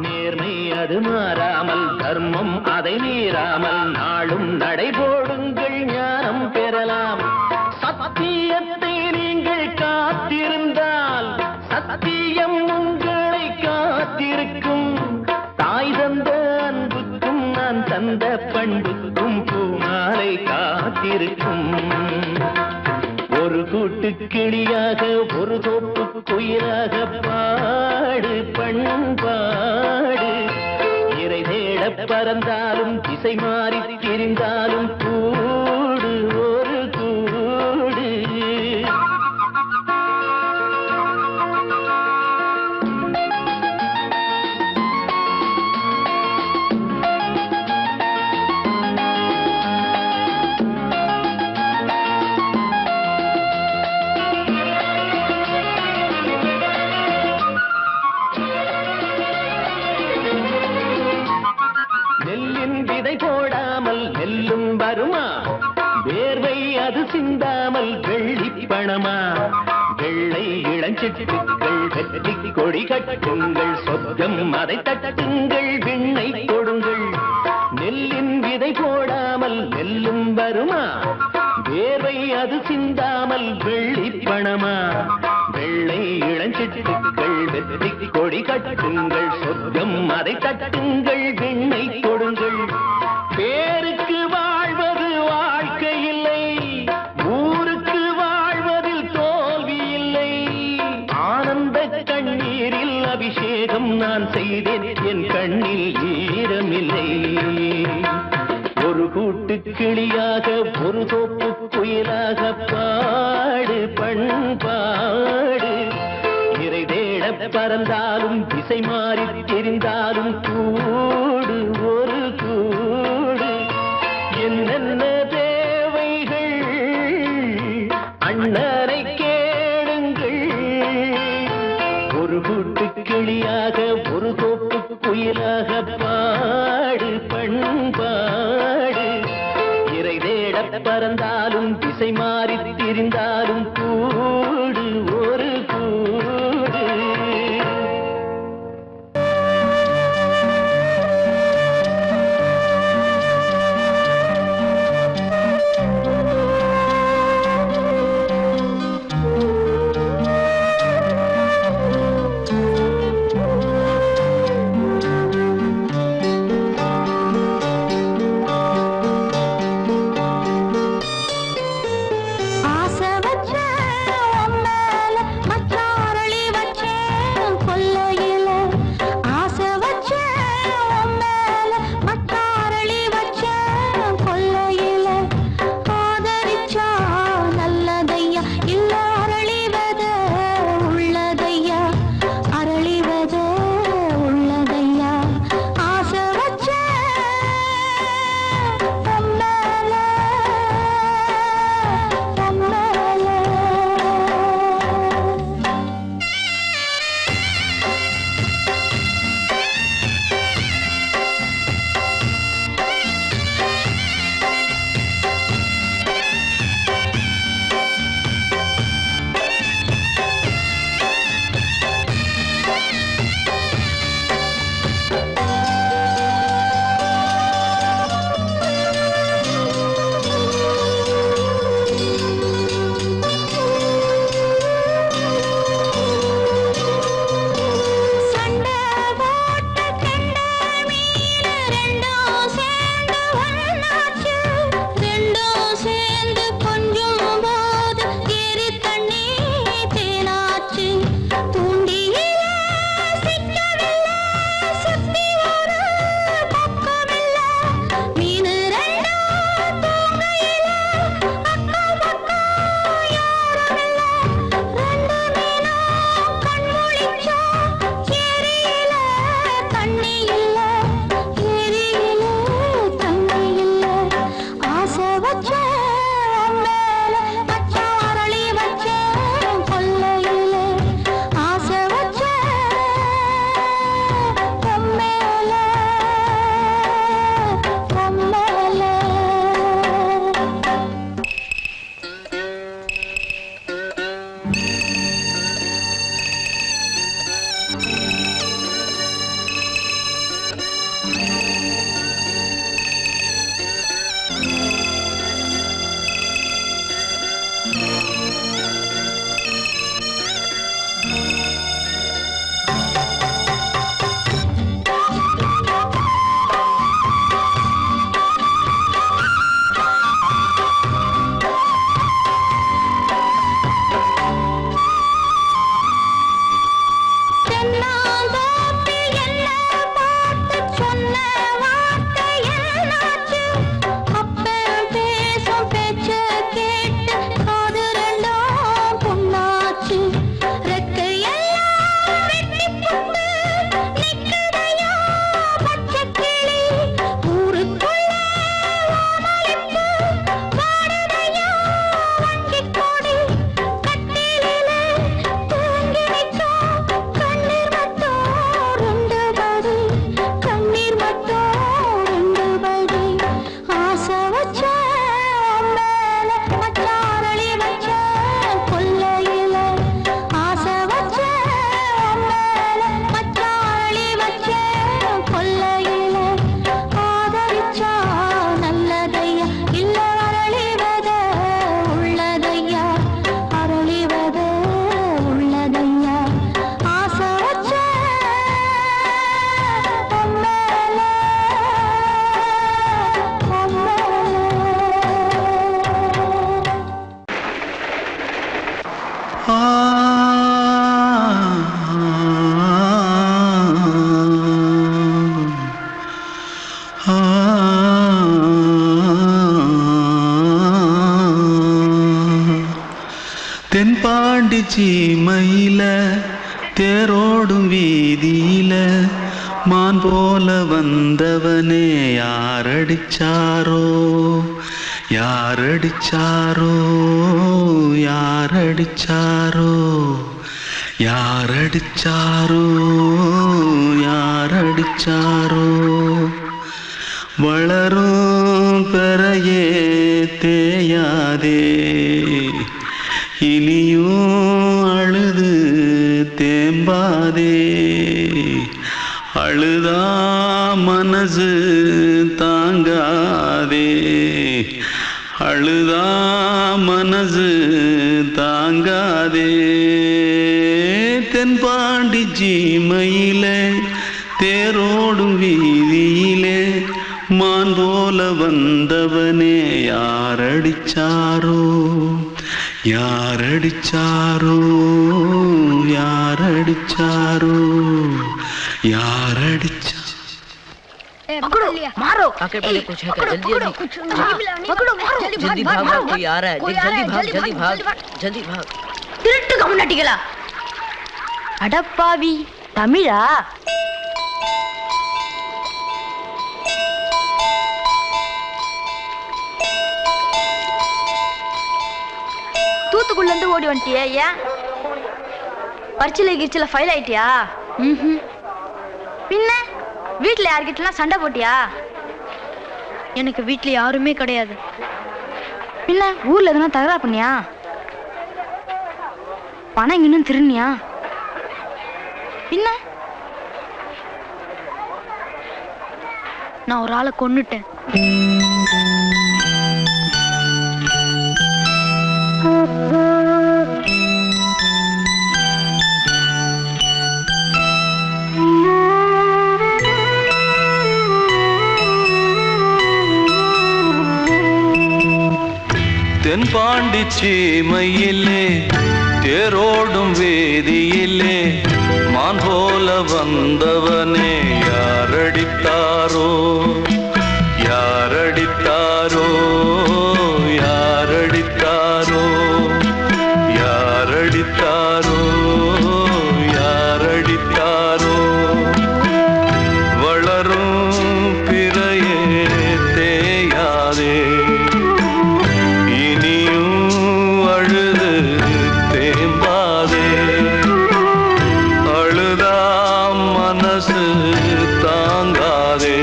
A: நேர்மை அது மாறாமல் தர்மம் அதை மீறாமல் நாளும் நடைபோடுங்கள் ஞானம் பெறலாம் சத்தியத்தை நீங்கள் காத்திருந்தால் சத்தியம் உங்களை காத்திருக்கும் தாய் தந்த அன்புக்கும் நான் தந்த பண்புக்கும் பூமாலை காத்திருக்கும் ஒரு கூட்டு கிளியாக ஒரு தோப்பு குயிலாக பாடு பண்பாடு இறை தேட பறந்தாலும் திசை மாறி திரிந்தாலும் கூடு ஒரு கூடு நெல்லின் விதை போடாமல் நெல்லும் வருமா வேர்வை அது சிந்தாமல் வெள்ளி பணமா வெள்ளை இளஞ்சிட்டுக்கள் வெற்றி கொடி கட்டுங்கள் சொர்க்கம் அதை தட்டுங்கள் விண்ணை கொடுங்கள் நெல்லின் விதை போடாமல் நெல்லும் வருமா வேர்வை அது சிந்தாமல் வெள்ளி பணமா வெள்ளை இளஞ்சிட்டுக்கள் வெற்றி கொடி கட்டுங்கள் சொர்க்கம் அதை தட்டுங்கள் விண்ணை கொடுங்கள் பேருக்கு வாழ்வது வாழ்க்கை இல்லை ஊருக்கு வாழ்வதில் தோல்வி இல்லை ஆனந்த கண்ணீரில் அபிஷேகம் நான் செய்தேன் என் கண்ணில் ஈரமில்லை ஒரு கூட்டு கிளியாக ஒரு தோப்பு குயிலாக பாடு பண்பாடு இறை தேட பறந்தாலும் திசை மாறி தெரிந்தாலும் கூடு ஒரு கூடு என்னென்ன தேவைகள் அண்ணனை கேளுங்கள் ஒரு கூட்டு கிளியாக ஒரு தோப்பு குயிலாக பாடு பண்பாடு இறை தேட பறந்தாலும் திசை மாறி திரிந்தாலும் கூடு ஒரு கூடு
B: ஆசை வச்ச
G: தேரோடும் வீதியில மான் போல வந்தவனே யாரடிச்சாரோ யாரடிச்சாரோ யாரடிச்சாரோ யாரடிச்சாரோ யாரடிச்சாரோ வளரும் பெறையே தேயாதே இனியும் அழுது தேம்பாதே அழுதா மனசு தாங்காதே அழுதா மனசு தாங்காதே தென்பாண்டி சீமையிலே தேரோடும் வீதியிலே மான் போல வந்தவனே யாரடிச்சாரோ யாரடிச்சாரோ யாரடிச்சாரோ யாரடிச்சா
H: पकड़ो मारो आके पहले कुछ है क्या जल्दी जल्दी पकड़ो मारो जल्दी भाग भाग कोई आ रहा है जल्दी भाग जल्दी भाग திருட்டு கம்முனட்டிகளா அடப்பாவி தமிழா தூத்துக்குள்ள இருந்து ஓடி வந்துட்டியா ஏன் பரிச்சையில கிரிச்சில ஃபைல் ஆயிட்டியா பின்ன வீட்டுல யார்கிட்டலாம் சண்டை போட்டியா எனக்கு வீட்டுல யாருமே கிடையாது பின்ன ஊர்ல எதுனா தகராறு பண்ணியா பணம் இன்னும் திருநியா பின்ன நான் ஒரு ஆளை கொன்னுட்டேன்
G: தென்பாண்டி சீமையிலே தேரோடும் வேதியிலே மான் போல வந்தவனே யாரடித்தாரோ யாரடித்தாரோ யாரடித்தாரோ யாரடித்தாரோ யாரடித்தாரோ வளரும் பிறையே தேயாதே தாங்காதே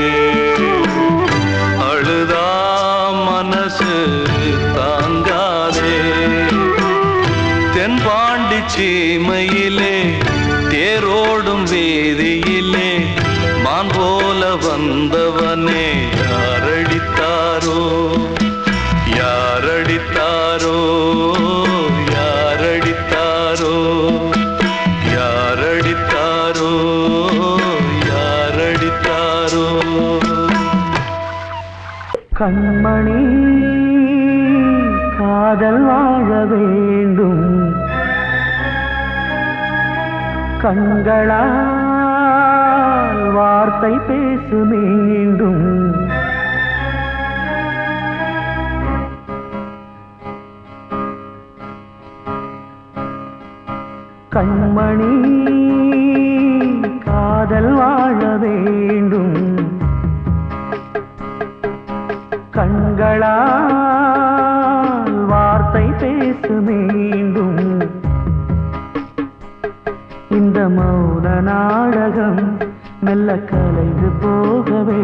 G: அழுதா மனசு தாங்காதே தென்பாண்டி சீமையிலே தேரோடும் வேதியிலே மான் போல வந்தவனே யாரடித்தாரோ யாரடித்தாரோ யாரடித்தாரோ யாரடித்தாரோ யாரடித்தாரோ
E: கண்மணி காதல் வாழ வேண்டும் கண்களால் வார்த்தை பேசு மீண்டும் கண்மணி காதல் வாழ வேண்டும் கண்களால் வார்த்தை பேசு மீண்டும் இந்த மௌன நாடகம் மெல்ல கலைந்து போகவே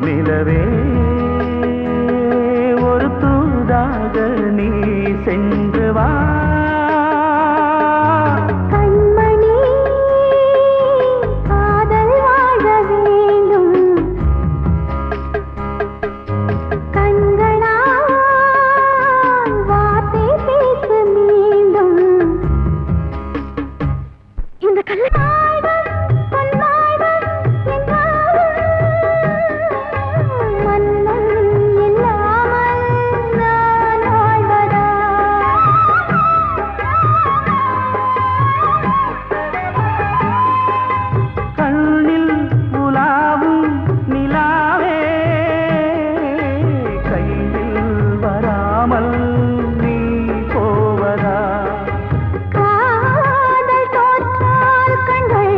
E: நிலவே ஒரு தூதாக நீ சென்று வா
B: காதல் தோற்றால் கண்கள்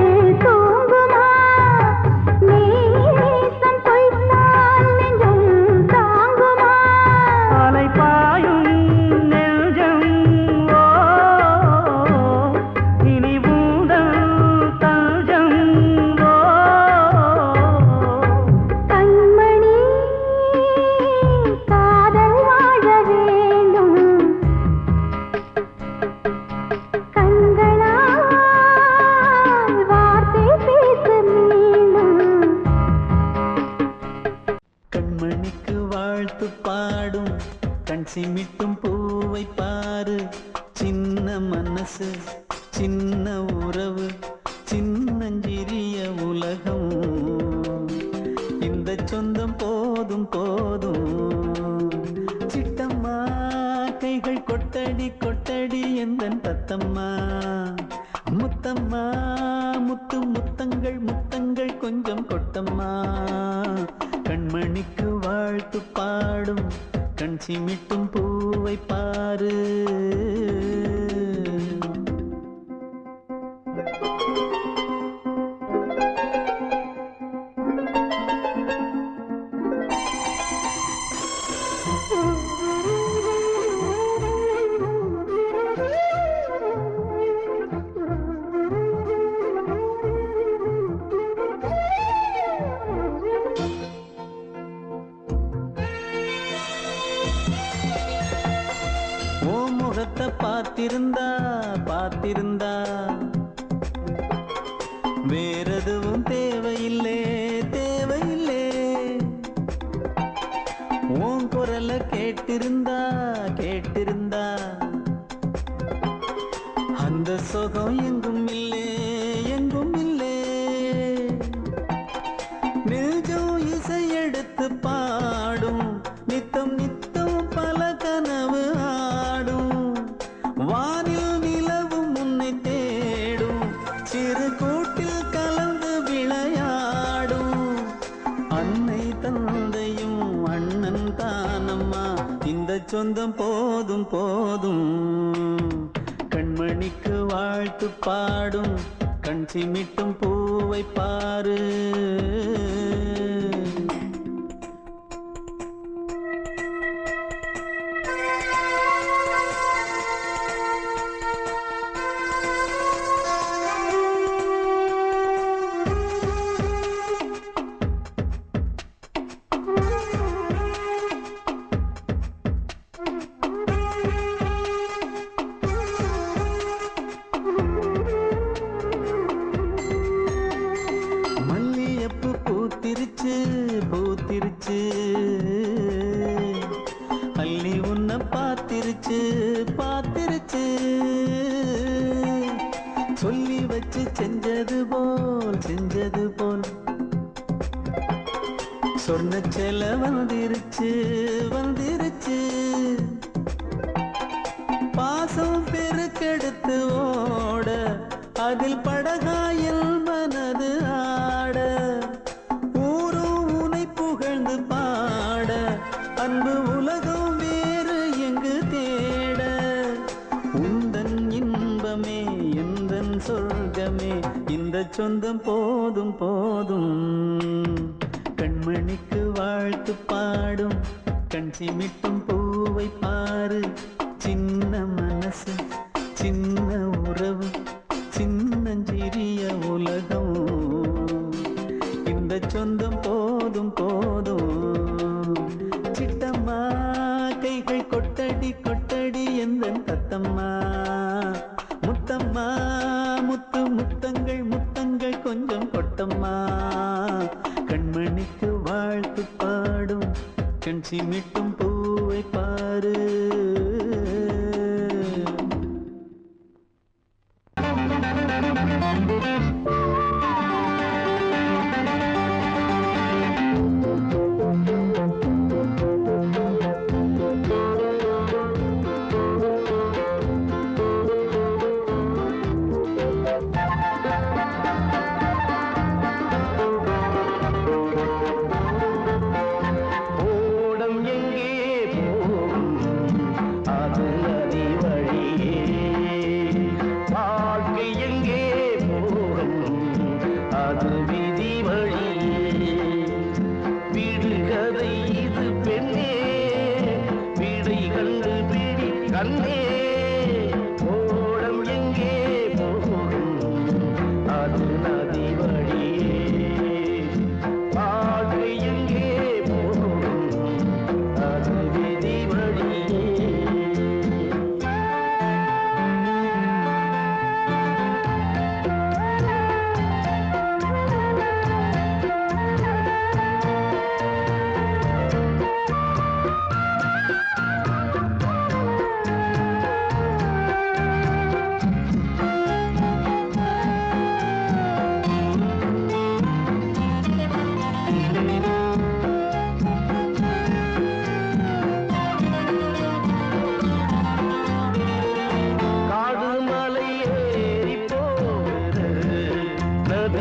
E: சிமிட்டும் பூவை பாரு, சின்ன மனசு சின்ன உறவு சின்னஞ்சிறிய உலகம். இந்த சொந்தம் போதும் போதும். சிட்டம்மா கைகள் கொட்டடி கொட்டடி எந்தன் தத்தம்மா. முத்தம்மா முத்து முத்தங்கள் முத்தங்கள் கொஞ்சம் கொட்டம்மா. கண்மணிக்கு வாழ்த்து பாடும் கண் சிமிட்டும் பூவை பாரு. பார்த்திருந்தா பார்த்திருந்தா வேறெதுவும் தேவையில்லை தேவையில்லை. உன் குரல கேட்டிருந்தா கேட்டிருந்தா அந்த சுகம் எங்கும் இல்லை எங்கும் இல்லை. நெஞ்சம் இசை எடுத்து பாடும் நித்தம் நித்தம் பல கனவு ஆடும். வானில் நிலவும் உன்னை தேடும் சிறு கூட்டில் கலந்து விளையாடும். அன்னை தந்தையும் அண்ணன் தானம்மா இந்த சொந்தம் போதும் போதும். கண்மணிக்கு வாழ்த்து பாடும் கண் சிமிட்டும் பூவை பாரு. பூத்திருச்சு பூத்திருச்சு அள்ளி உன்னை பார்த்திருச்சு பார்த்திருச்சு. சொல்லி வச்சு செஞ்சது போல் சொன்ன செல வந்துருச்சு வந்துருச்சு. பாசம் பெருக்கெடுத்து ஓட அதில் படகாயில் மனது ஆட. ஊரும் உனை புகழ்ந்து பாட அன்பு உலகம் வேறு எங்கு தேட. உந்தன் இன்பமே எந்தன் சொர்க்கமே இந்த சொந்தம் போதும் போதும். கண்மணிக்கு வாழ்த்து பாடும் கண் சிமிட்டும் பூவை பாரு. சின்ன மனசு சின்ன உறவு சின்னஞ்சிறிய உலகம். இந்த சொந்தம் போதும் போதும். சிட்டம்மா கைகள் கொட்டடி கொட்டடி எந்தன் தத்தம்மா. முத்தம்மா முத்து முத்தங்கள் முத்தங்கள் கொஞ்சம் கொட்டம்மா. கண்மணிக்கு வாழ்த்து பாடும் கண் சிமிட்டும் பூவை பாரு.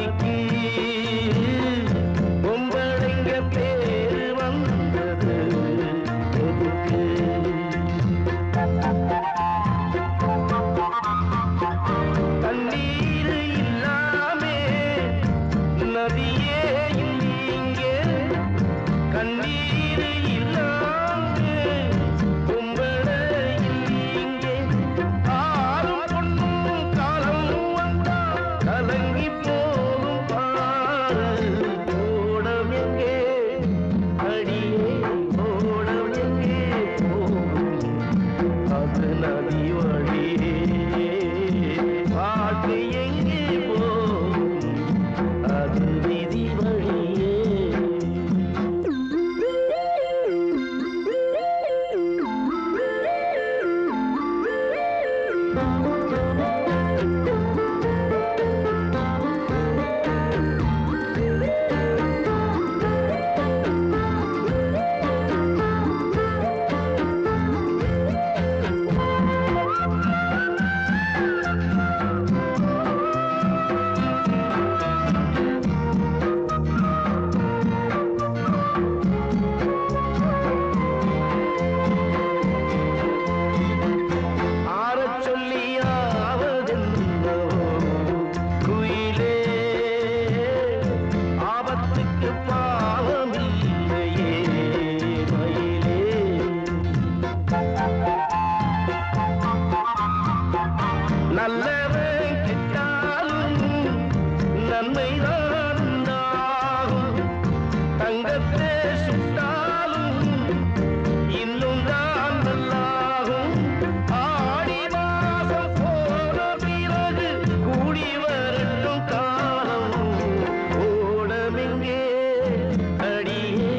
A: நதிக்கு பொம்பளைங்க பேரு வந்தது எதுக்கு? தண்ணீர் இல்லாமே நதியே இங்கே கண்ணீர் இல்லாமே பொம்பளை இங்கே ஆறும் பொண்ணும் காலம் வந்தா கலங்கி போகும் பாரு ஓடம் எங்கே அடியே ஓடம் எங்கே போகும் அது நதி வழியே பாட்டு எங்கே போகும் அது விதி வழியே. ஆரச் சொல்லியாவதென்னோ குயிலே ஆபத்துக்கு பாவமில்லையே மயிலே. நல்லவன் கெட்டாலும் நன்மைதான் உண்டாகும். தங்கத்தை சுட்டாலும் இன்னும் தான் நல்லாகும். ஆடி மாசம் போன பிறகு கூடி வரட்டும் காலம். ஓடமெங்கே அடியே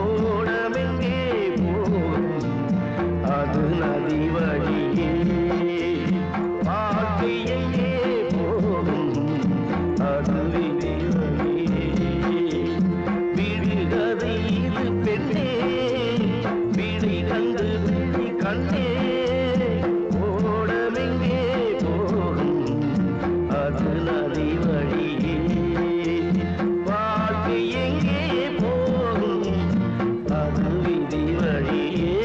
A: ஓடமெங்கே போகும் அது நதி வழியே பாட்டு எங்கே போகும் அது விதி வழியே. விடுகதை இது பெண்ணே விழி கண்டு விழி கண்டே ஓடமெங்கே போகும் அது நதி வழியே பாட்டு எங்கே போகும் அது விதி வழியே.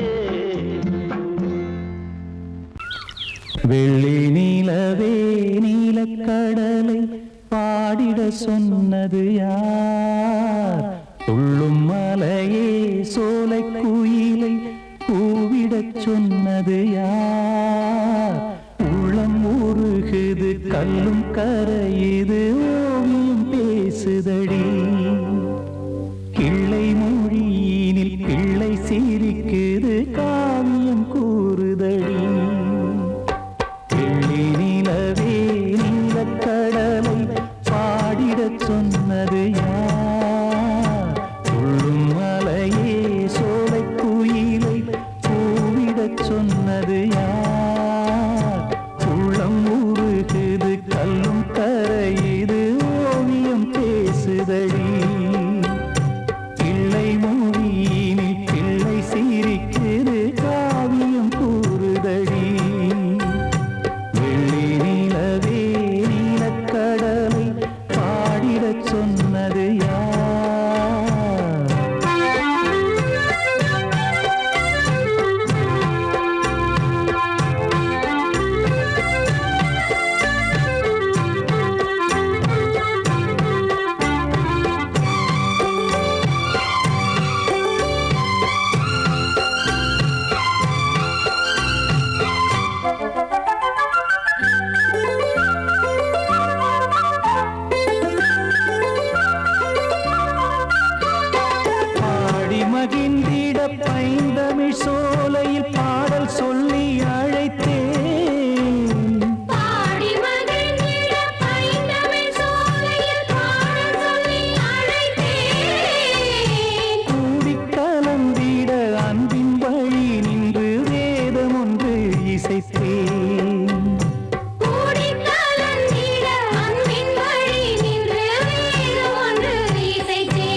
E: வெள்ளி நீலவே நீலக்கடலை பாடிட சொன்னது யார்? துள்ளும் மலையே சோலை குயிலை பூவிடச் சொன்னது யார்? உள்ளம் உருகுது கல்லும் கரையுது ஓவியம் பேசுதடி. கிள்ளை மொழியினில் பிள்ளை சிரிக்குது காவியம் கூறுதடி. வெள்ளி நிலவே நீலக்கடலை பாடிடச் சொன்னது யார்? துள்ளும் மலையே சோலை குயிலை பூவிடச் சொன்னது யார்? உள்ளம் உருகுது கல்லும் கரையுது ஓவியம் பேசுதடி. பிள்ளை மொழியினில் பிள்ளை சிரிக்குது காவியம் கூறுதடி. வெள்ளி நிலவே நீலக்கடலை பாடிடச் சொன்னது யார்? பாடி மகிழ்ந்திட பைந்தமிழ் சோலையில் பாடல் சொல்லி அழைத்தேன்.
B: பாடி மகிழ்ந்திட பைந்தமிழ் சோலையில் பாடல் சொல்லி அழைத்தேன்.
E: கூடிக் கலந்திட அன்பின் வழி நின்று வேதம் ஒன்று இசைத்தேன்.
B: கூடிக் கலந்திட அன்பின் வழி நின்று வேதம் ஒன்று இசைத்தேன்.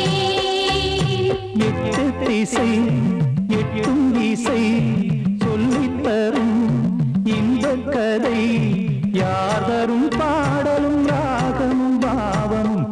E: எட்டு திசை எட்டும் திசை சொல்லித் தரும் இந்த கதை யார் தரும் பாடலும் ராகமும் பாவமும்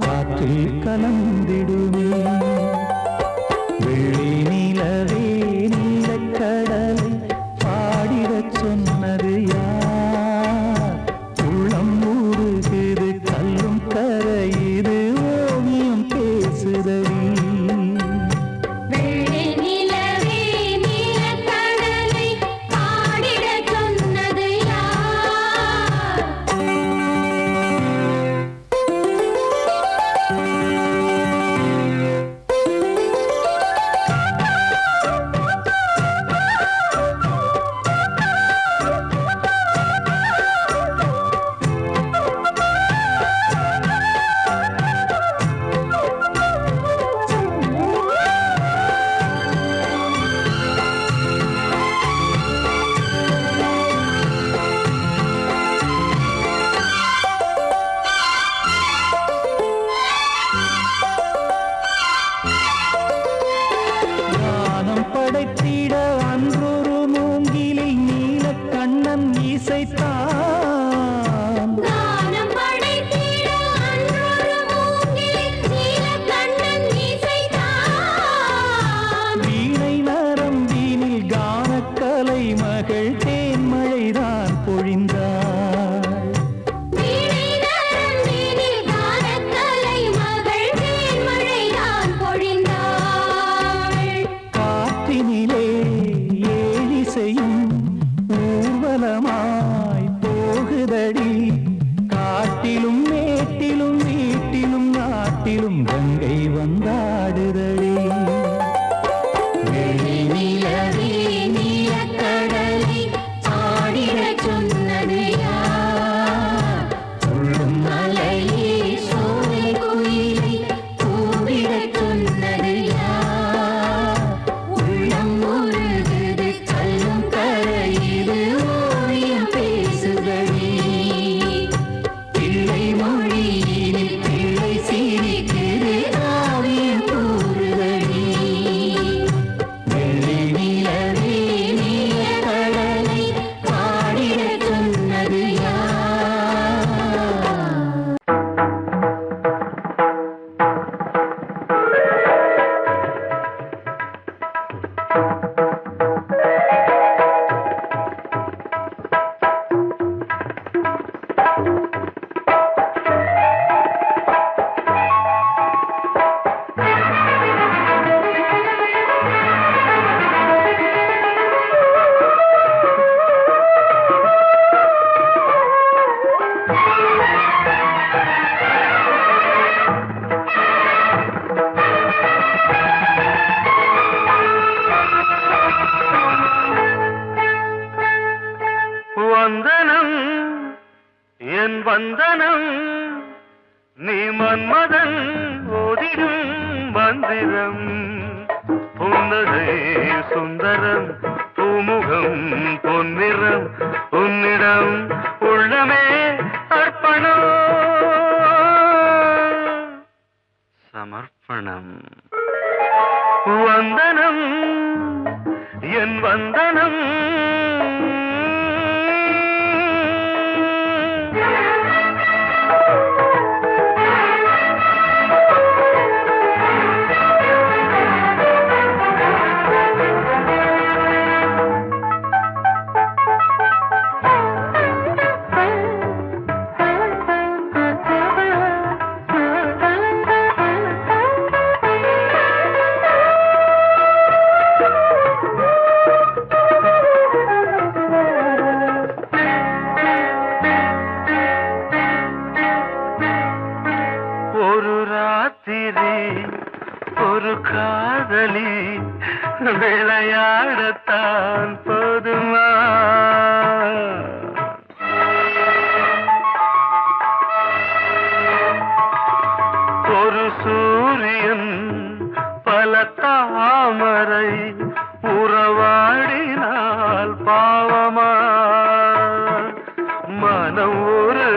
C: வந்தனம் நீ மன்மதன் ஓதிடும் மந்திரம் புன்னகை சுந்தரம் பூமுகம் பொன்னிறம் உன்னிடம் உள்ளமே அர்ப்பணம் சமர்ப்பணம் வந்தனம் என் வந்தனம் ஒரு காதலி விளையாடத்தான் போதுமா ஒரு சூரியன் பல தாமரை உறவாடினால் பாவமா மனம் ஒரு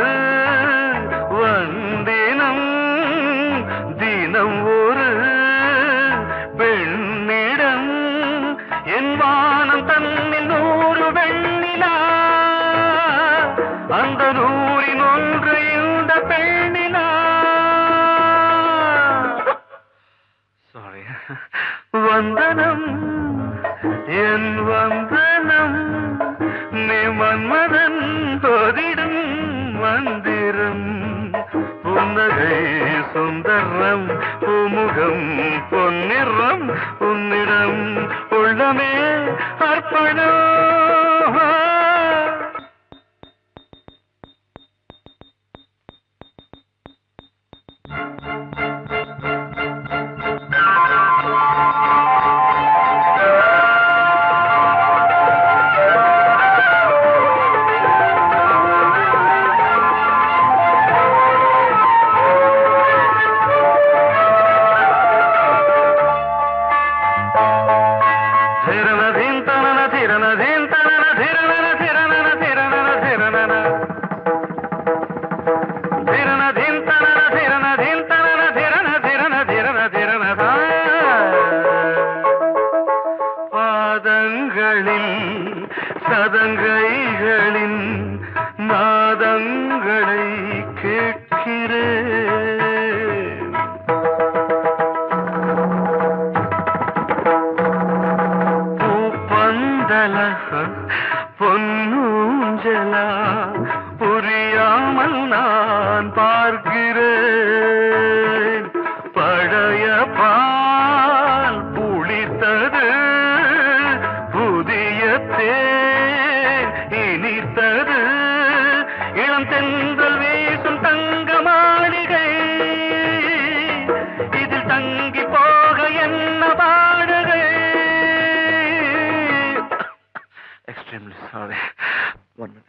C: வந்தினம் தினம் ஒரு பெண்ணிடம் என் வானம் தன்னில் 100 வெண்ணிலா அந்த 100இன் ஒன்று இந்த பெண்ணிலா சாரி வந்தனம் என் வந்தனம் நீ மன்மதன் ஓதிடும் மந்திரம் புன்னகை சுந்தரம் பூமுகம் பொன்னிறம் உன்னிடம் உள்ளமே அர்ப்பணம் சதங்கைகளின் நாதங்களை கேட்கிறேன் பூப்பந்தல பொன்னூஞ்சலா புரியாமல் நான் பார்க்கிறேன் பழைய பால் புளித்தது புதிய இனித்தது இளம் தென்றல் வீசும் தங்க மாளிகை இதில் தங்கி போக என்ன பாடுகை எக்ஸ்ட்ரீம்லி சாரி ஒன் மினிட்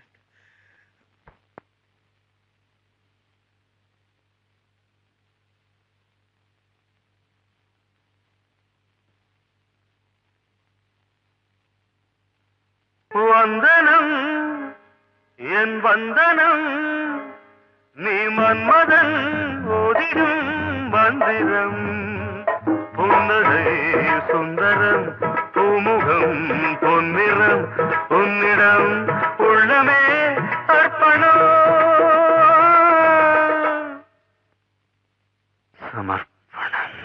C: வந்தனம் என் வந்தனம் நீ மன்மதன் ஓதிடும் மந்திரம் புன்னகை சுந்தரம் பூமுகம் பொன்னிறம் உன்னிடம் உள்ளமே அர்ப்பணம் சமர்ப்பணம்